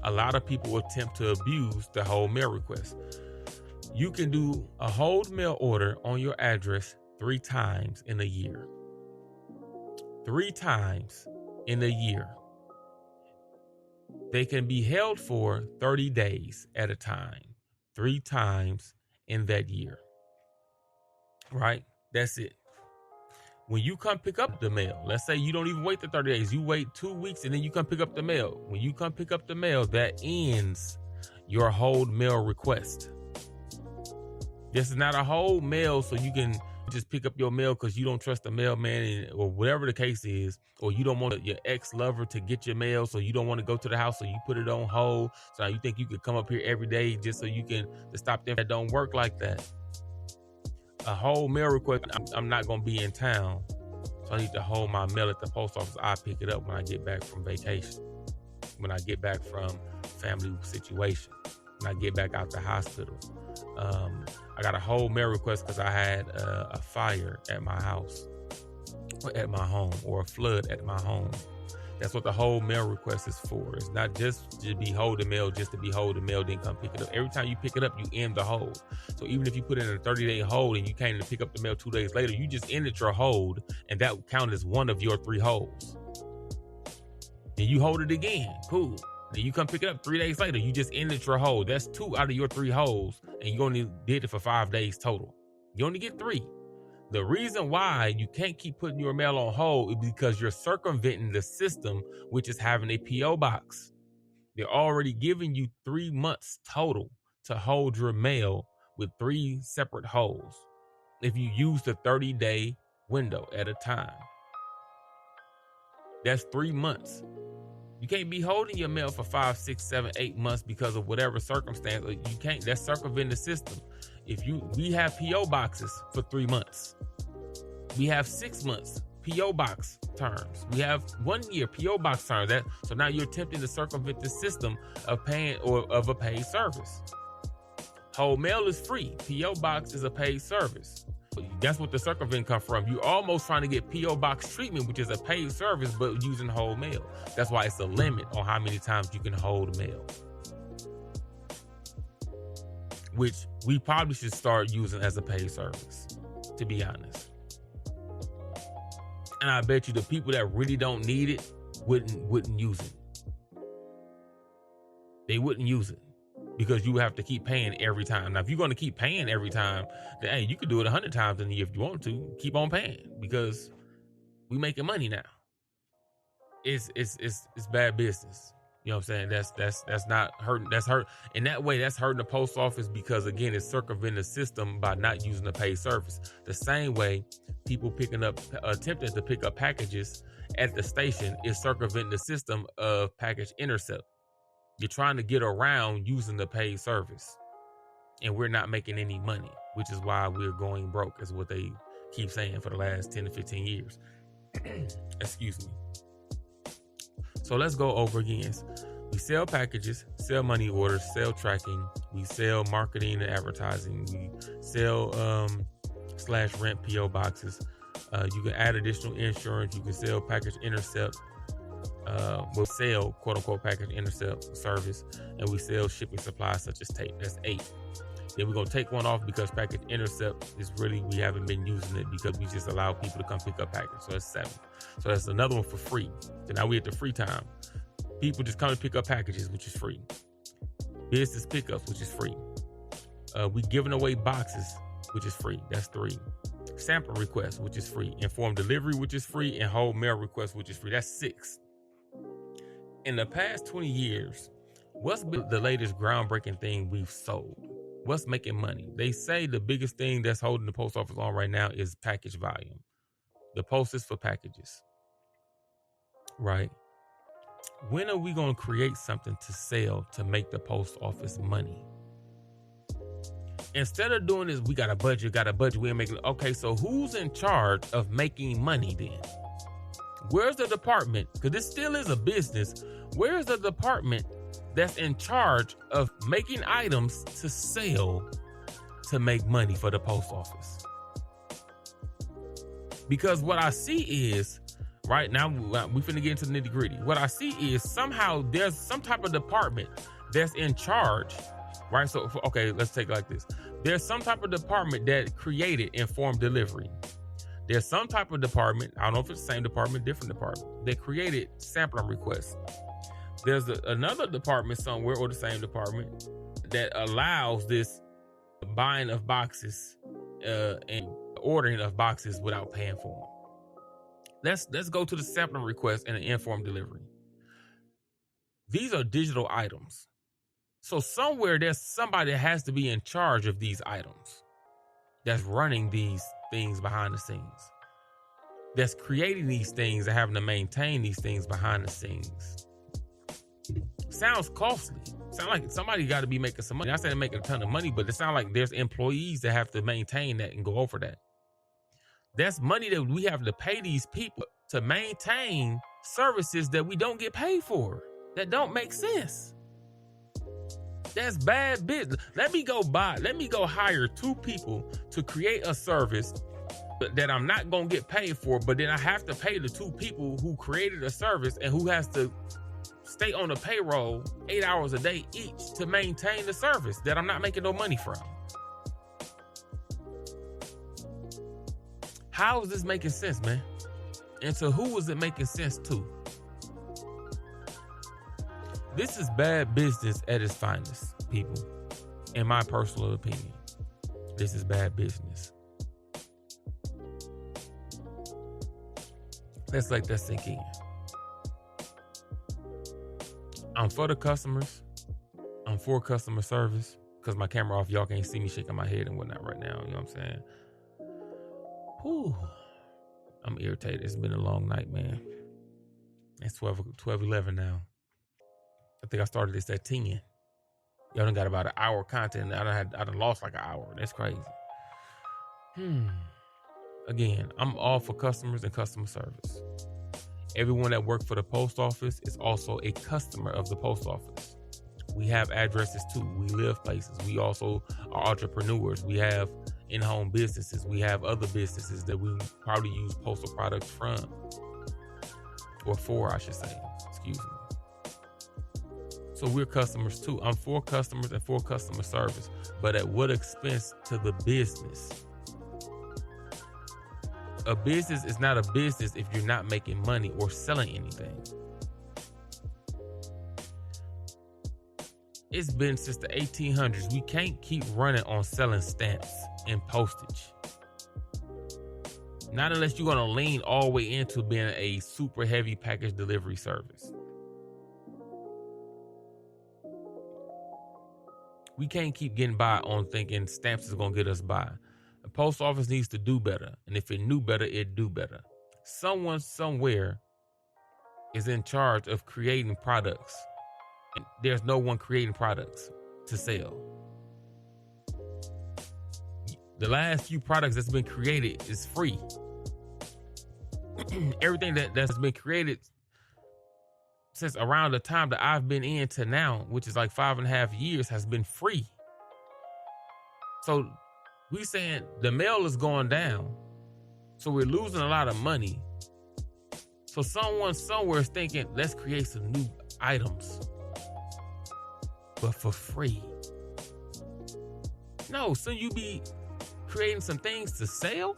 A lot of people attempt to abuse the hold mail request. You can do a hold mail order on your address 3 times in a year. 3 times in a year. They can be held for 30 days at a time. 3 times in that year. Right? That's it. When you come pick up the mail, let's say you don't even wait the 30 days. You wait 2 weeks and then you come pick up the mail. When you come pick up the mail, that ends your hold mail request. This is not a hold mail so you can just pick up your mail because you don't trust the mailman or whatever the case is, or you don't want your ex-lover to get your mail, so you don't want to go to the house, so you put it on hold. So now you think you could come up here every day just so you can to stop them. That don't work like that. A whole mail request, I'm not going to be in town, so I need to hold my mail at the post office. I pick it up when I get back from vacation, when I get back from family situation, when I get back out the hospital. I got a whole mail request because I had a fire at my house, or at my home, or a flood at my home. That's what the hold mail request is for. It's not just to be holding mail, just to be holding mail, then come pick it up. Every time you pick it up, you end the hold. So even if you put in a 30-day hold and you came to pick up the mail 2 days later, you just ended your hold, and that would count as one of your 3 holds. Then you hold it again. Cool. Then you come pick it up 3 days later. You just ended your hold. That's 2 out of your 3 holds, and you only did it for 5 days total. You only get 3. The reason why you can't keep putting your mail on hold is because you're circumventing the system, which is having a P.O. box. They're already giving you 3 months total to hold your mail with 3 separate holds if you use the 30-day window at a time. That's 3 months. You can't be holding your mail for 5, 6, 7, 8 months because of whatever circumstance. You can't. That's circumventing the system. We have P.O. boxes for 3 months. We have 6 months P.O. box terms. We have 1 year P.O. box terms. So now you're attempting to circumvent the system of paying or of a paid service. Whole mail is free. P.O. box is a paid service. That's what the circumvent come from. You're almost trying to get P.O. box treatment, which is a paid service, but using whole mail. That's why it's a limit on how many times you can hold mail, which we probably should start using as a paid service, to be honest. And I bet you the people that really don't need it wouldn't use it. They wouldn't use it because you have to keep paying every time. Now, if you're going to keep paying every time, then hey, you could do it 100 times in the year if you want to. Keep on paying because we making money now. It's bad business. You know what I'm saying? That's not hurting. That's hurt in that way. That's hurting the post office because again, it's circumventing the system by not using the paid service. The same way people attempting to pick up packages at the station is circumventing the system of package intercept. You're trying to get around using the paid service, and we're not making any money, which is why we're going broke, is what they keep saying for the last 10 to 15 years. Excuse me. So let's go over again. We sell packages, sell money orders, sell tracking. We sell marketing and advertising. We sell /rent PO boxes. You can add additional insurance. You can sell package intercept. We'll sell quote unquote package intercept service, and we sell shipping supplies such as tape. That's 8. Then we're gonna take one off because package intercept is really, we haven't been using it because we just allow people to come pick up package. So that's 7. So that's another one for free. So now we're at the free time. People just come to pick up packages, which is free. Business pickups, which is free. We giving away boxes, which is free. That's 3. Sample requests, which is free. Informed delivery, which is free. And whole mail requests, which is free. That's 6. In the past 20 years, what's been the latest groundbreaking thing we've sold? What's making money? They say the biggest thing that's holding the post office on right now is package volume. The post is for packages, right? When are we going to create something to sell to make the post office money? Instead of doing this, we got a budget, we ain't making. Okay, so who's in charge of making money then? Where's the department? Because this still is a business. Where's the department that's in charge of making items to sell to make money for the post office? Because what I see is, right now, we finna get into the nitty gritty. What I see is somehow there's some type of department that's in charge, right? So, okay, let's take it like this. There's some type of department that created informed delivery. There's some type of department, I don't know if it's the same department, different department, that created sampling requests. There's another department somewhere, or the same department, that allows this buying of boxes and ordering of boxes without paying for them. Let's go to the sampling request and the informed delivery. These are digital items. So somewhere there's somebody that has to be in charge of these items, that's running these things behind the scenes, that's creating these things and having to maintain these things behind the scenes. Sounds costly. Sound like somebody got to be making some money. I said making a ton of money, but it sounds like there's employees that have to maintain that and go over that. That's money that we have to pay these people to maintain services that we don't get paid for. That don't make sense. That's bad business. Let me go hire 2 people to create a service that I'm not going to get paid for, but then I have to pay the two people who created a service and who has to stay on the payroll 8 hours a day each to maintain the service that I'm not making no money from. How is this making sense, man? And to who is it making sense to? This is bad business at its finest, people. In my personal opinion, this is bad business. Let's let that sink in. I'm for the customers. I'm for customer service. Because my camera off, y'all can't see me shaking my head and whatnot right now. You know what I'm saying? Whew. I'm irritated. It's been a long night, man. It's 12:11 now. I think I started this at 10. Y'all done got about an hour of content. I done lost like an hour. That's crazy. Again, I'm all for customers and customer service. Everyone that works for the post office is also a customer of the post office. We have addresses too. We live places. We also are entrepreneurs. We have in-home businesses. We have other businesses that we probably use postal products from. Or for, I should say. Excuse me. So we're customers too. I'm for customers and for customer service. But at what expense to the business? A business is not a business if you're not making money or selling anything. It's been since the 1800s. We can't keep running on selling stamps and postage. Not unless you're going to lean all the way into being a super heavy package delivery service. We can't keep getting by on thinking stamps is going to get us by. The post office needs to do better. And if it knew better, it'd do better. Someone somewhere is in charge of creating products. And there's no one creating products to sell. The last few products that's been created is free. Everything that's been created since around the time that I've been in to now, which is like 5.5 years, has been free. So we saying the mail is going down. So we're losing a lot of money. So someone somewhere is thinking, let's create some new items, but for free. No, so you be creating some things to sell.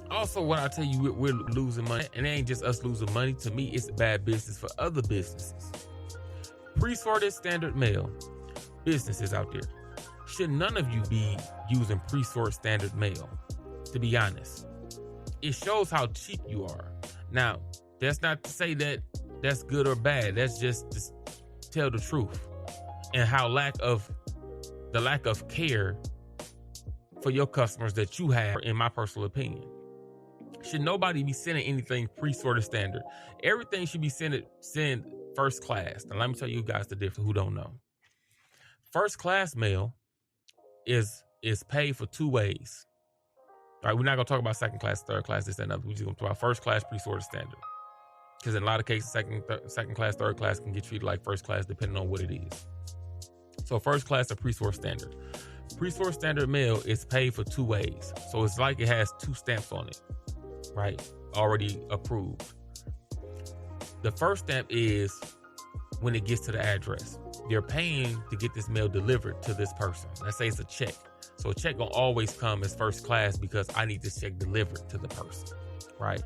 Also, what I tell you, we're losing money, and it ain't just us losing money. To me, it's bad business for other businesses. Pre-sorted standard mail businesses out there. Should none of you be using pre-sorted standard mail? To be honest, it shows how cheap you are. Now, that's not to say that that's good or bad. That's just to tell the truth and how the lack of care for your customers that you have, in my personal opinion. Should nobody be sending anything pre-sorted standard? Everything should be sent first class. Now, let me tell you guys the difference who don't know. First class mail is paid for two ways. All right, we're not going to talk about second class, third class, this and that. We're just going to talk about first class pre-sorted standard. Because in a lot of cases, second class, third class can get treated like first class depending on what it is. So first class or pre-sorted standard. Pre-sorted standard mail is paid for two ways. So it's like it has two stamps on it. Right? Already approved. The first stamp is when it gets to the address. They're paying to get this mail delivered to this person. Let's say it's a check. So a check gonna always come as first class because I need this check delivered to the person. Right?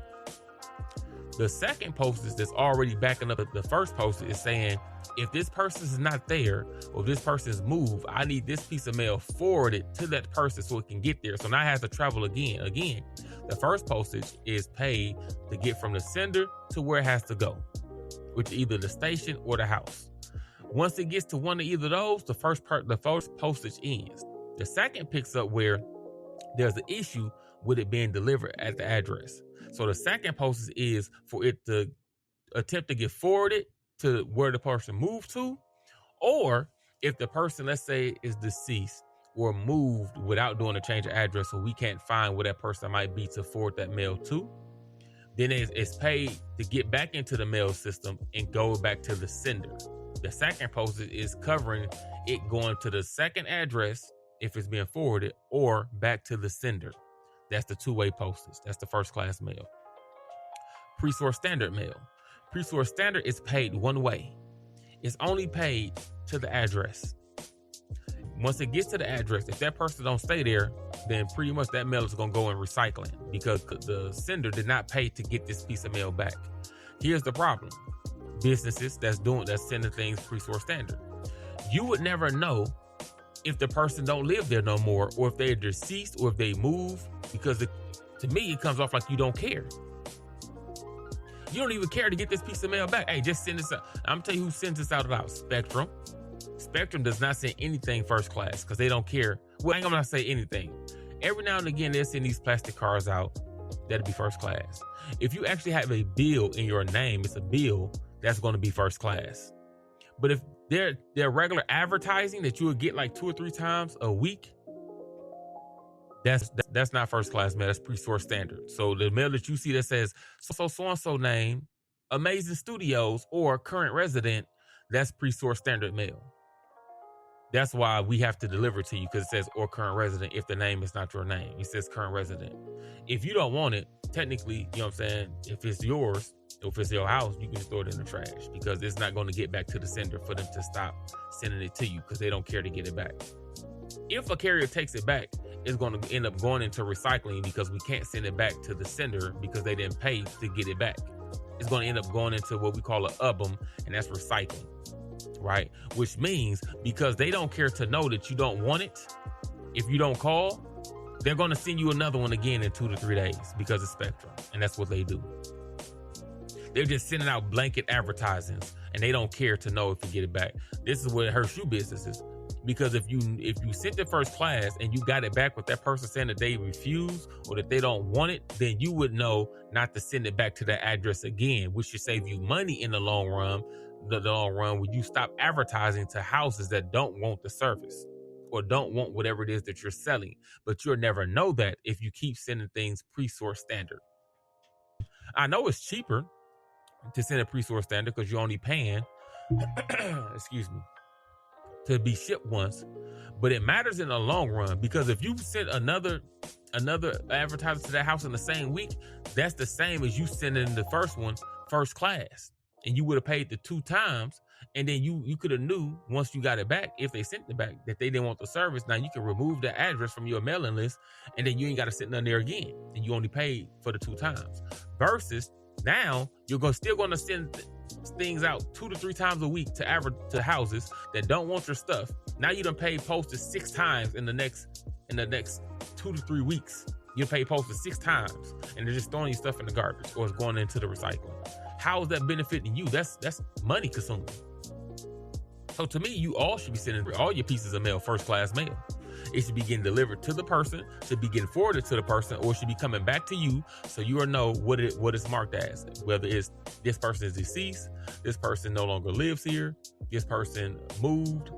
The second postage that's already backing up the first postage is saying, if this person is not there or if this person is moved, I need this piece of mail forwarded to that person so it can get there. So now it has to travel again. Again, the first postage is paid to get from the sender to where it has to go, which is either the station or the house. Once it gets to one of either of those, the first postage ends. The second picks up where there's an issue with it being delivered at the address. So the second postage is for it to attempt to get forwarded to where the person moved to, or if the person, let's say, is deceased or moved without doing a change of address, so we can't find where that person might be to forward that mail to, then it's paid to get back into the mail system and go back to the sender. The second postage is covering it going to the second address if it's being forwarded, or back to the sender. That's the two-way postage. That's the first class mail. Pre-source standard mail. Pre-source standard is paid one way. It's only paid to the address. Once it gets to the address, if that person don't stay there, then pretty much that mail is going to go in recycling because the sender did not pay to get this piece of mail back. Here's the problem. Businesses that's sending things pre-source standard. You would never know if the person don't live there no more, or if they're deceased, or if they move, because to me, it comes off like you don't care. You don't even care to get this piece of mail back. Hey, just send this out. I'm gonna tell you who sends this out. Spectrum. Spectrum does not send anything first class because they don't care. Well, I'm gonna say anything. Every now and again, they'll send these plastic cards out. That'll be first class. If you actually have a bill in your name, it's a bill that's going to be first class. But if they're regular advertising that you would get like 2 or 3 times a week, that's not first class mail. That's pre-source standard. So the mail that you see that says so-and-so name, Amazing Studios, or current resident, that's pre-source standard mail. That's why we have to deliver to you, because it says or current resident if the name is not your name. It says current resident. If you don't want it, technically, you know what I'm saying, if it's yours, if it's your house, you can just throw it in the trash, because it's not going to get back to the sender for them to stop sending it to you, because they don't care to get it back. If a carrier takes it back, it's going to end up going into recycling, because we can't send it back to the sender because they didn't pay to get it back. It's going to end up going into what we call an UBM, and that's recycling. Right? Which means, because they don't care to know that you don't want it, if you don't call, they're going to send you another one again in 2 to 3 days, because it's Spectrum. And that's what they do. They're just sending out blanket advertisements, and they don't care to know if you get it back. This is what it hurts you businesses. Because if you sent it first class and you got it back with that person saying that they refuse or that they don't want it, then you would know not to send it back to that address again, which should save you money in the long run. The long run, when you stop advertising to houses that don't want the service or don't want whatever it is that you're selling. But you'll never know that if you keep sending things pre-source standard. I know it's cheaper to send a pre-source standard because you're only paying excuse me, to be shipped once, but it matters in the long run, because if you send another advertiser to that house in the same week, that's the same as you sending the first one first class, and you would have paid the 2 times, and then you could have knew once you got it back, if they sent it back, that they didn't want the service. Now you can remove the address from your mailing list, and then you ain't got to send nothing there again, and you only paid for the 2 times. Versus now you're still going to send things out 2 to 3 times a week to houses that don't want your stuff. Now you done paid postage 6 times in the next 2 to 3 weeks. You pay postage 6 times, and they're just throwing your stuff in the garbage, or it's going into the recycling. How is that benefiting you? That's money consuming. So to me, you all should be sending all your pieces of mail first class mail. It should be getting delivered to the person, should be getting forwarded to the person, or should be coming back to you, so you know what it's marked as. Whether it's this person is deceased, this person no longer lives here, this person moved.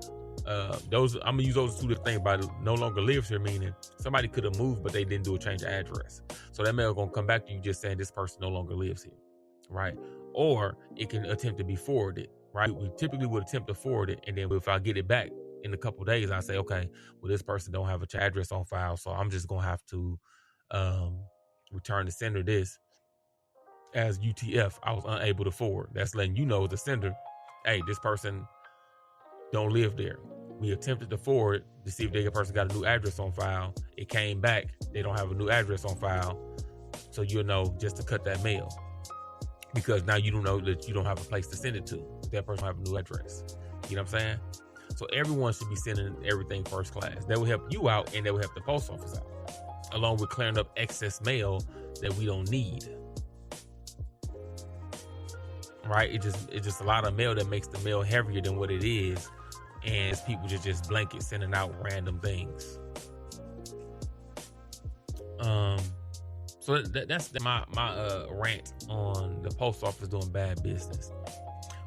I'm gonna use those 2 different things. By no longer lives here, meaning somebody could have moved, but they didn't do a change of address. So that mail gonna come back to you just saying this person no longer lives here, right? Or it can attempt to be forwarded, right? We typically would attempt to forward it, and then if I get it back in a couple of days, I say, okay, well, this person don't have an address on file, so I'm just gonna have to return the sender this as UTF. I was unable to forward. That's letting you know, the sender, hey, this person don't live there. We attempted to forward to see if the person got a new address on file. It came back, they don't have a new address on file, so you'll know just to cut that mail, because now you don't know that you don't have a place to send it to. That person have a new address. You know what I'm saying? So everyone should be sending everything first class. That will help you out, and that will help the post office out, along with clearing up excess mail that we don't need. Right? It's just a lot of mail that makes the mail heavier than what it is, and it's people just blanket sending out random things. So that's my rant on the post office doing bad business.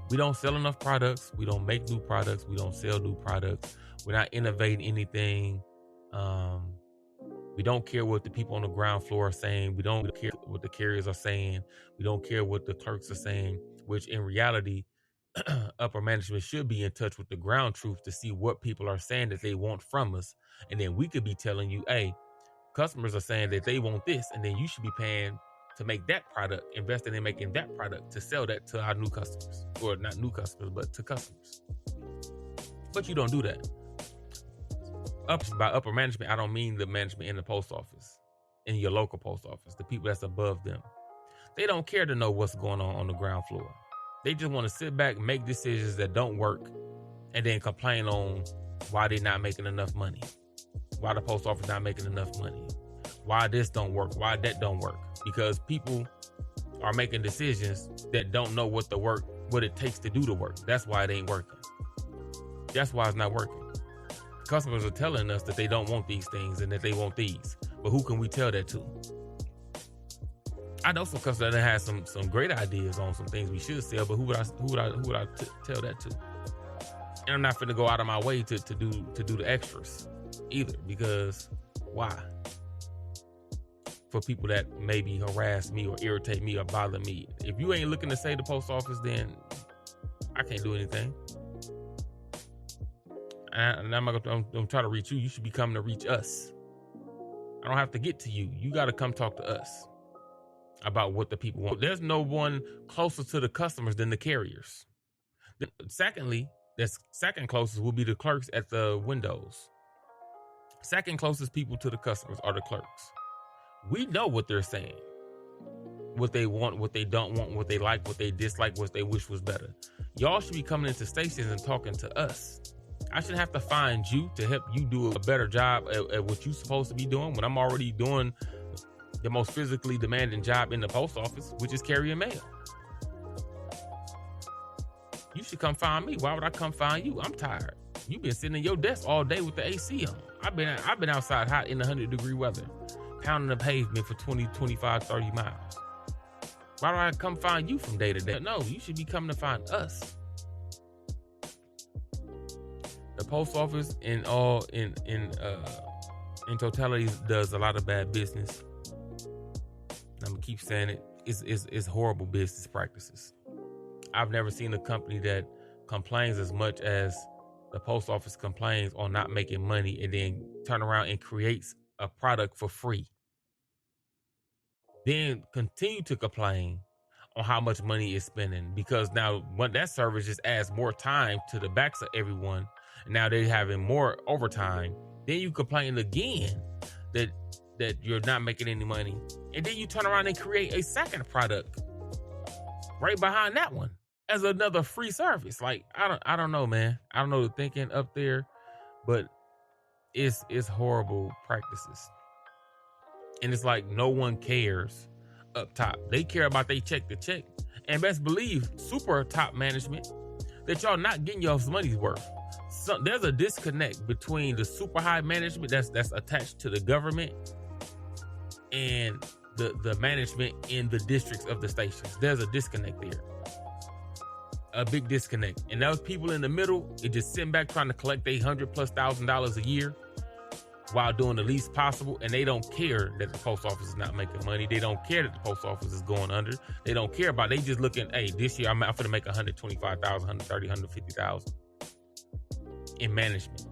We don't sell enough products. We don't make new products. We don't sell new products. We're not innovating anything. We don't care what the people on the ground floor are saying. We don't care what the carriers are saying. We don't care what the clerks are saying, which in reality, upper management should be in touch with the ground truth to see what people are saying that they want from us. And then we could be telling you, hey, customers are saying that they want this, and then you should be paying to make that product, investing in making that product to sell that to our new customers, or not new customers, but to customers. But you don't do that. By upper management, I don't mean the management in the post office, in your local post office, the people that's above them. They don't care to know what's going on the ground floor. They just want to sit back, make decisions that don't work, and then complain on why they're not making enough money, why the post office not making enough money, why this don't work, why that don't work. Because people are making decisions that don't know what it takes to do the work. That's why it ain't working. That's why it's not working. Customers are telling us that they don't want these things and that they want these. But who can we tell that to? I know some customers that have some great ideas on some things we should sell, but who would I tell that to? And I'm not finna go out of my way to do the extras either, because why? For people that maybe harass me or irritate me or bother me. If you ain't looking to save the post office, then I can't do anything. And I'm trying to reach you. You should be coming to reach us. I don't have to get to you. You got to come talk to us about what the people want. There's no one closer to the customers than the carriers. Secondly, that's second closest will be the clerks at the windows. Second closest people to the customers are the clerks. We know what they're saying, what they want, what they don't want, what they like, what they dislike, what they wish was better. Y'all should be coming into stations and talking to us. I shouldn't have to find you to help you do a better job at what you're supposed to be doing when I'm already doing the most physically demanding job in the post office, which is carrying mail. You should come find me. Why would I come find you? I'm tired. You've been sitting in your desk all day with the AC on. I've been outside hot in 100-degree weather, pounding the pavement for 20, 25, 30 miles. Why do I come find you from day to day? No, you should be coming to find us. The post office in totality does a lot of bad business. I'm gonna keep saying it. It's horrible business practices. I've never seen a company that complains as much as the post office complains on not making money and then turn around and creates a product for free. Then continue to complain on how much money is spending, because now when that service just adds more time to the backs of everyone, and now they're having more overtime. Then you complain again that you're not making any money, and then you turn around and create a second product right behind that one as another free service. Like I don't know, man. I don't know the thinking up there, but it's horrible practices. And it's like no one cares up top. They care about they check to check. And best believe super top management that y'all not getting your money's worth. So there's a disconnect between the super high management that's attached to the government and the management in the districts of the stations. There's a disconnect there. A big disconnect. And those people in the middle are just sitting back trying to collect $100,000+ a year while doing the least possible, and they don't care that the post office is not making money. They don't care that the post office is going under. They don't care about it. They just looking, hey, this year I'm going to make $125,000, $130,000, $150,000 in management.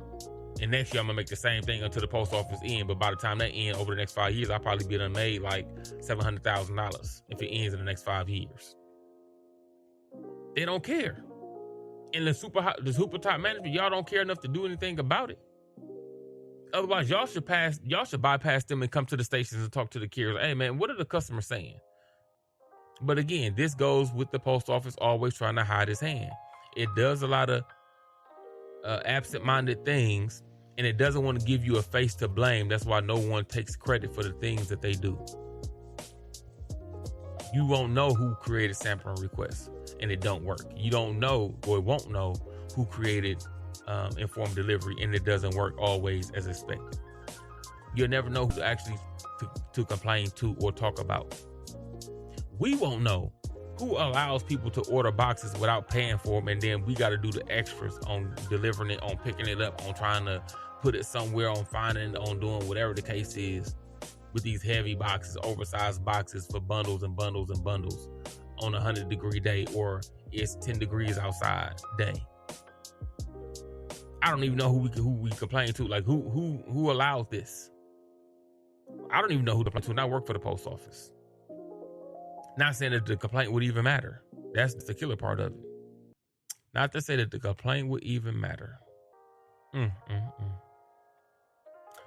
And next year I'm going to make the same thing until the post office end. But by the time that end over the next 5 years, I'll probably be done made like $700,000 if it ends in the next 5 years. They don't care. And the super top management, y'all don't care enough to do anything about it. Otherwise, y'all should bypass them and come to the stations and talk to the carriers. Hey, man, what are the customers saying? But again, this goes with the post office always trying to hide his hand. It does a lot of absent-minded things, and it doesn't want to give you a face to blame. That's why no one takes credit for the things that they do. You won't know who created sampling requests, and it don't work. You don't know, or won't know, who created informed delivery, and it doesn't work always as expected. You'll never know who actually to complain to or talk about. We won't know who allows people to order boxes without paying for them, and then we got to do the extras on delivering it, on picking it up, on trying to put it somewhere, on finding, on doing whatever the case is with these heavy boxes, oversized boxes for bundles and bundles and bundles on a 100-degree day, or it's 10 degrees outside day. I don't even know who we complain to. Like who allows this? I don't even know who to complain to. And I work for the post office. Not saying that the complaint would even matter. That's the killer part of it. Not to say that the complaint would even matter.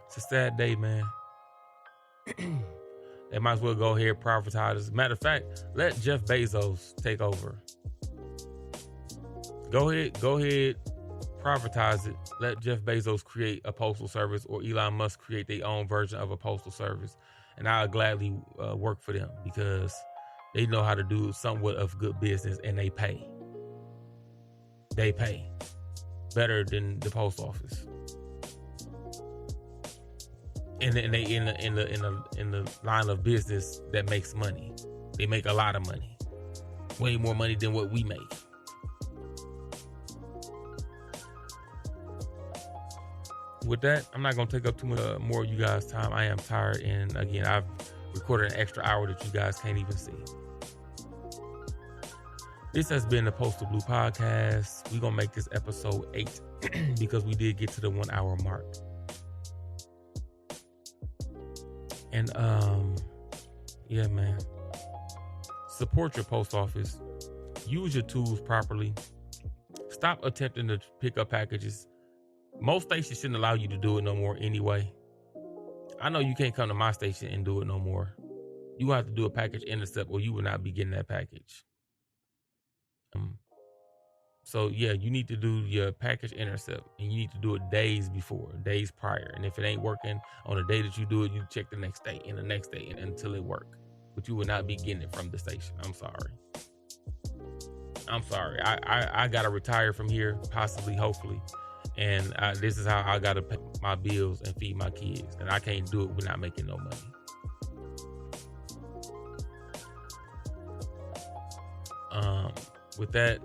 It's a sad day, man. They might as well go ahead and privatize. As a matter of fact, let Jeff Bezos take over. Go ahead, privatize it. Let Jeff Bezos create a postal service, or Elon Musk create their own version of a postal service. And I'll gladly work for them because they know how to do somewhat of good business, and they pay. They pay better than the post office. And they in the line of business that makes money. They make a lot of money, way more money than what we make. With that, I'm not gonna take up too much more of you guys' time. I am tired, and again, I've recorded an extra hour that you guys can't even see. This has been the Postal Blue Podcast. We're gonna make this episode 8 because we did get to the 1 hour mark. And yeah, man. Support your post office. Use your tools properly. Stop attempting to pick up packages. Most stations shouldn't allow you to do it no more anyway. I know you can't come to my station and do it no more. You have to do a package intercept or you will not be getting that package. So yeah, you need to do your package intercept, and you need to do it days before, days prior. And if it ain't working on the day that you do it, you check the next day and the next day until it work. But you will not be getting it from the station. I'm sorry. I gotta retire from here, possibly, hopefully. And this is how I gotta pay my bills and feed my kids. And I can't do it without making no money. With that,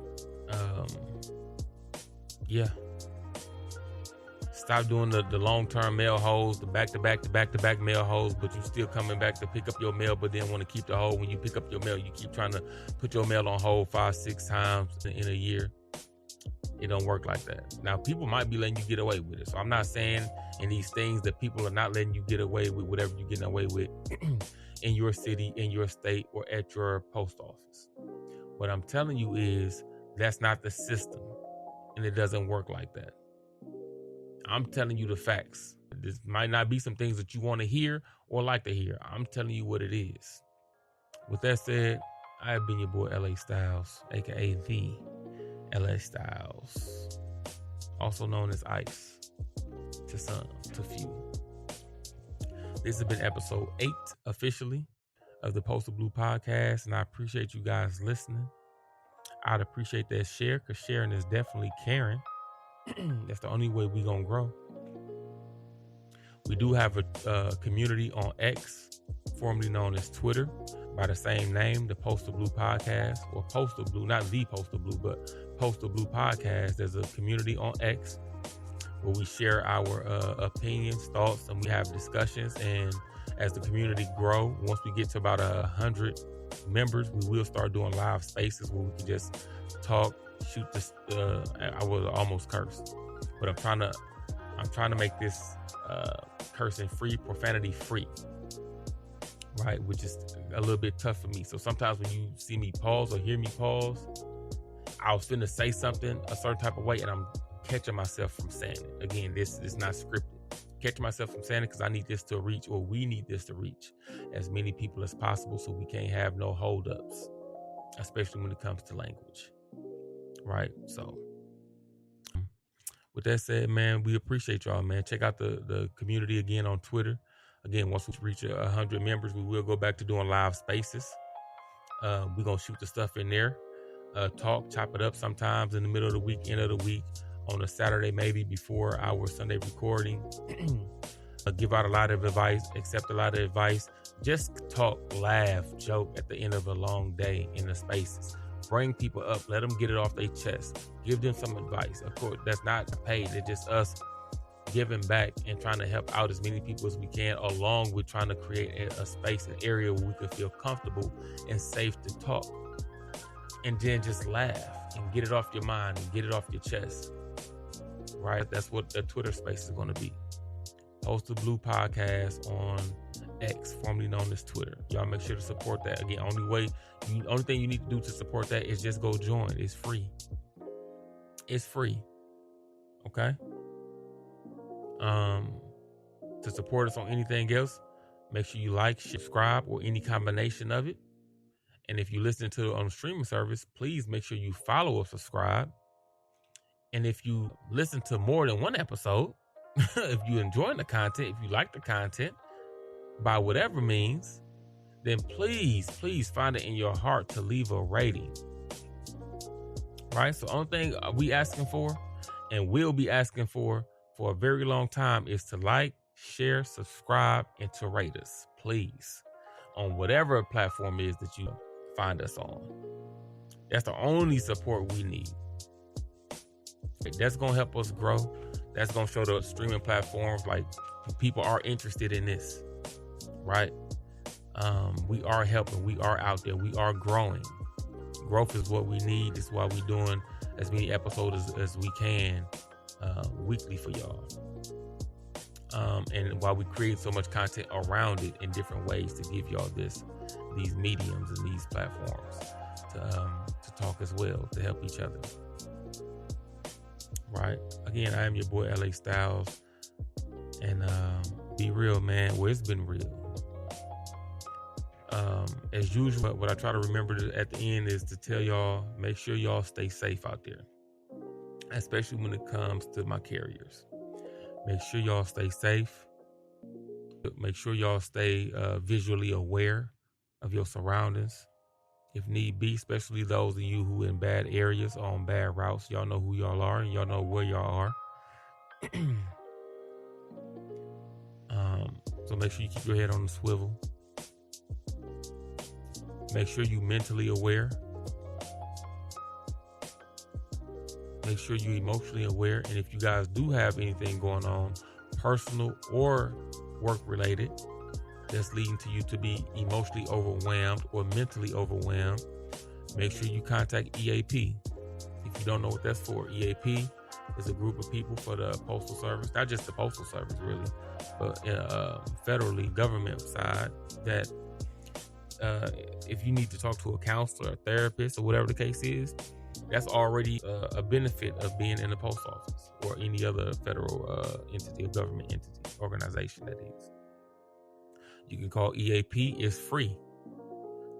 yeah. Stop doing the long-term mail holds, the back-to-back mail holds, but you still coming back to pick up your mail, but then want to keep the hold. When you pick up your mail, you keep trying to put your mail on hold 5-6 times in a year. It don't work like that. Now, people might be letting you get away with it. So I'm not saying in these things that people are not letting you get away with whatever you're getting away with in your city, in your state, or at your post office. What I'm telling you is that's not the system, and it doesn't work like that. I'm telling you the facts. This might not be some things that you want to hear or like to hear. I'm telling you what it is. With that said, I have been your boy LA Styles, aka the LA Styles, also known as Ice to some, to few. This has been episode 8 officially of the Postal Blue Podcast, and I appreciate you guys listening. I'd appreciate that share, because sharing is definitely caring. That's the only way we're going to grow. We do have a community on X, formerly known as Twitter, by the same name, the Postal Blue Podcast, or Postal Blue, not the Postal Blue, but Postal Blue Podcast. There's a community on X where we share our opinions, thoughts, and we have discussions. And as the community grow, once we get to about 100 members, we will start doing live spaces where we can just talk, shoot this. I was almost cursed, but I'm trying to make this cursing free, profanity free, right? Which is a little bit tough for me. So sometimes when you see me pause or hear me pause, I was finna say something a certain type of way, and I'm catching myself from saying it. Again, this is not scripted. Catching myself from saying it because I need this to reach, or we need this to reach as many people as possible, so we can't have no holdups, especially when it comes to language, right? So with that said, man, we appreciate y'all, man. Check out the community again on Twitter. Again, once we reach 100 members, we will go back to doing live spaces. We're going to shoot the stuff in there, chop it up sometimes in the middle of the week, end of the week, on a Saturday, maybe before our Sunday recording. Give out a lot of advice, accept a lot of advice. Just talk, laugh, joke at the end of a long day in the spaces. Bring people up, let them get it off their chest. Give them some advice. Of course, that's not paid. It's just us giving back and trying to help out as many people as we can, along with trying to create a space, an area where we can feel comfortable and safe to talk. and then just laugh and get it off your mind and get it off your chest, right? That's what the Twitter space is going to be. Postal Blue Podcast on X, formerly known as Twitter. Y'all make sure to support that. Again, only thing you need to do to support that is just go join. It's free. It's free. Okay? To support us on anything else, make sure you like, subscribe, or any combination of it. And if you listen to it on a streaming service, please make sure you follow or subscribe. And if you listen to more than one episode, if you enjoy the content, if you like the content, by whatever means, then please find it in your heart to leave a rating. Right? So the only thing we asking for and will be asking for a very long time is to like, share, subscribe, and to rate us, please, on whatever platform it is that you find us on. That's the only support we need. That's going to help us grow. That's going to show the streaming platforms like people are interested in this, right? We are helping. We are out there. We are growing. Growth is what we need. That's why we're doing as many episodes as we can weekly for y'all. And while we create so much content around it in different ways to give y'all these mediums and these platforms to talk as well, to help each other. Right. Again, I am your boy LA Styles, and be real, man. Well, it's been real. As usual, what I try to remember at the end is to tell y'all, make sure y'all stay safe out there, especially when it comes to my carriers. Make sure y'all stay safe. Make sure y'all stay visually aware of your surroundings, if need be, especially those of you who in bad areas or on bad routes. Y'all know who y'all are and y'all know where y'all are. So make sure you keep your head on the swivel. Make sure you mentally aware. Make sure you're emotionally aware. And if you guys do have anything going on, personal or work related, that's leading to you to be emotionally overwhelmed or mentally overwhelmed, make sure you contact EAP. If you don't know what that's for, EAP is a group of people for the Postal Service, not just the Postal Service really, but federally, government side, that if you need to talk to a counselor, a therapist, or whatever the case is, that's already a benefit of being in the post office or any other federal entity or government entity, organization that is. You can call EAP. It's free.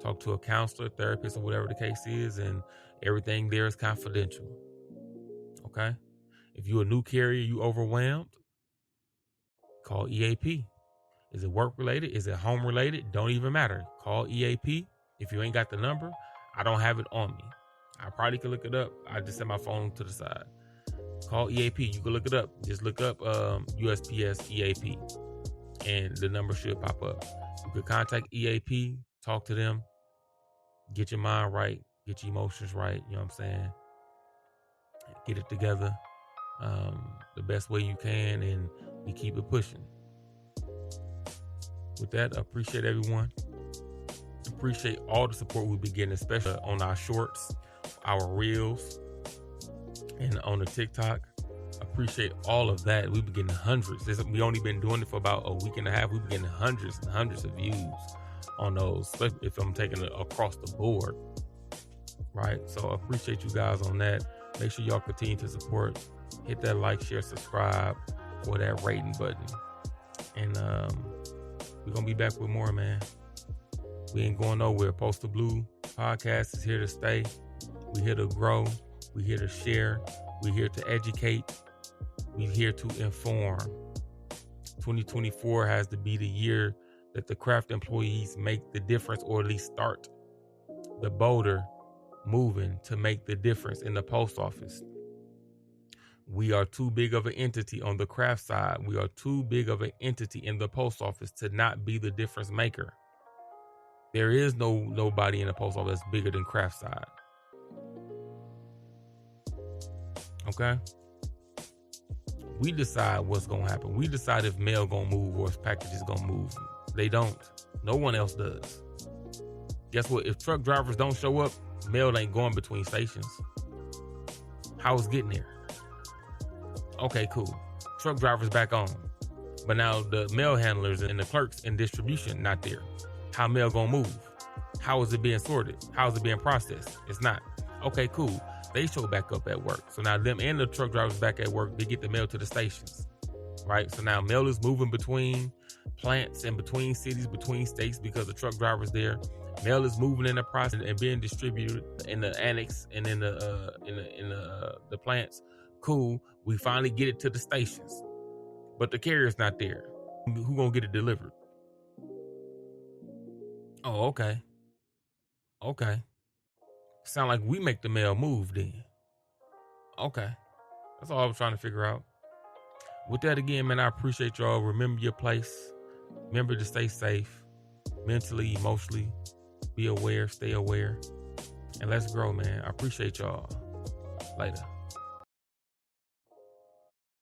Talk to a counselor, therapist, or whatever the case is, and everything there is confidential. Okay? If you're a new carrier, you overwhelmed, call EAP. Is it work related? Is it home related? Don't even matter. Call EAP. If you ain't got the number, I don't have it on me. I probably could look it up. I just set my phone to the side. Call EAP. You can look it up. Just look up USPS EAP, and the number should pop up. You could contact EAP, talk to them, get your mind right, get your emotions right. You know what I'm saying? Get it together the best way you can, and we keep it pushing. With that, I appreciate everyone. Appreciate all the support we've been getting, especially on our shorts, our reels, and on the TikTok. Appreciate all of that. We've been getting hundreds. We only been doing it for about a week and a half. We've been getting hundreds and hundreds of views on those, especially if I'm taking it across the board. Right? So I appreciate you guys on that. Make sure y'all continue to support. Hit that like, share, subscribe, or that rating button. And we're going to be back with more, man. We ain't going nowhere. Postal Blue Podcast is here to stay. We're here to grow. We're here to share. We're here to educate. We're here to inform. 2024 has to be the year that the craft employees make the difference, or at least start the boulder moving to make the difference in the post office. We are too big of an entity on the craft side. We are too big of an entity in the post office to not be the difference maker. There is nobody in the post office that's bigger than craft side. Okay? We decide what's going to happen. We decide if mail going to move or if package is going to move. They don't. No one else does. Guess what? If truck drivers don't show up, mail ain't going between stations. How is getting there? Okay, cool. Truck drivers back on. But now the mail handlers and the clerks in distribution not there. How mail gonna move? How is it being sorted? How is it being processed? It's not. Okay, cool. They show back up at work. So now them and the truck drivers back at work, they get the mail to the stations, right? So now mail is moving between plants and between cities, between states because the truck driver's there. Mail is moving in the process and being distributed in the annex and in the plants. Cool. We finally get it to the stations, but the carrier's not there. Who gonna get it delivered? Oh, okay. Okay. Sound like we make the mail move then. Okay. That's all I was trying to figure out. With that, again, man, I appreciate y'all. Remember your place. Remember to stay safe, mentally, emotionally. Be aware, stay aware. And let's grow, man. I appreciate y'all. Later.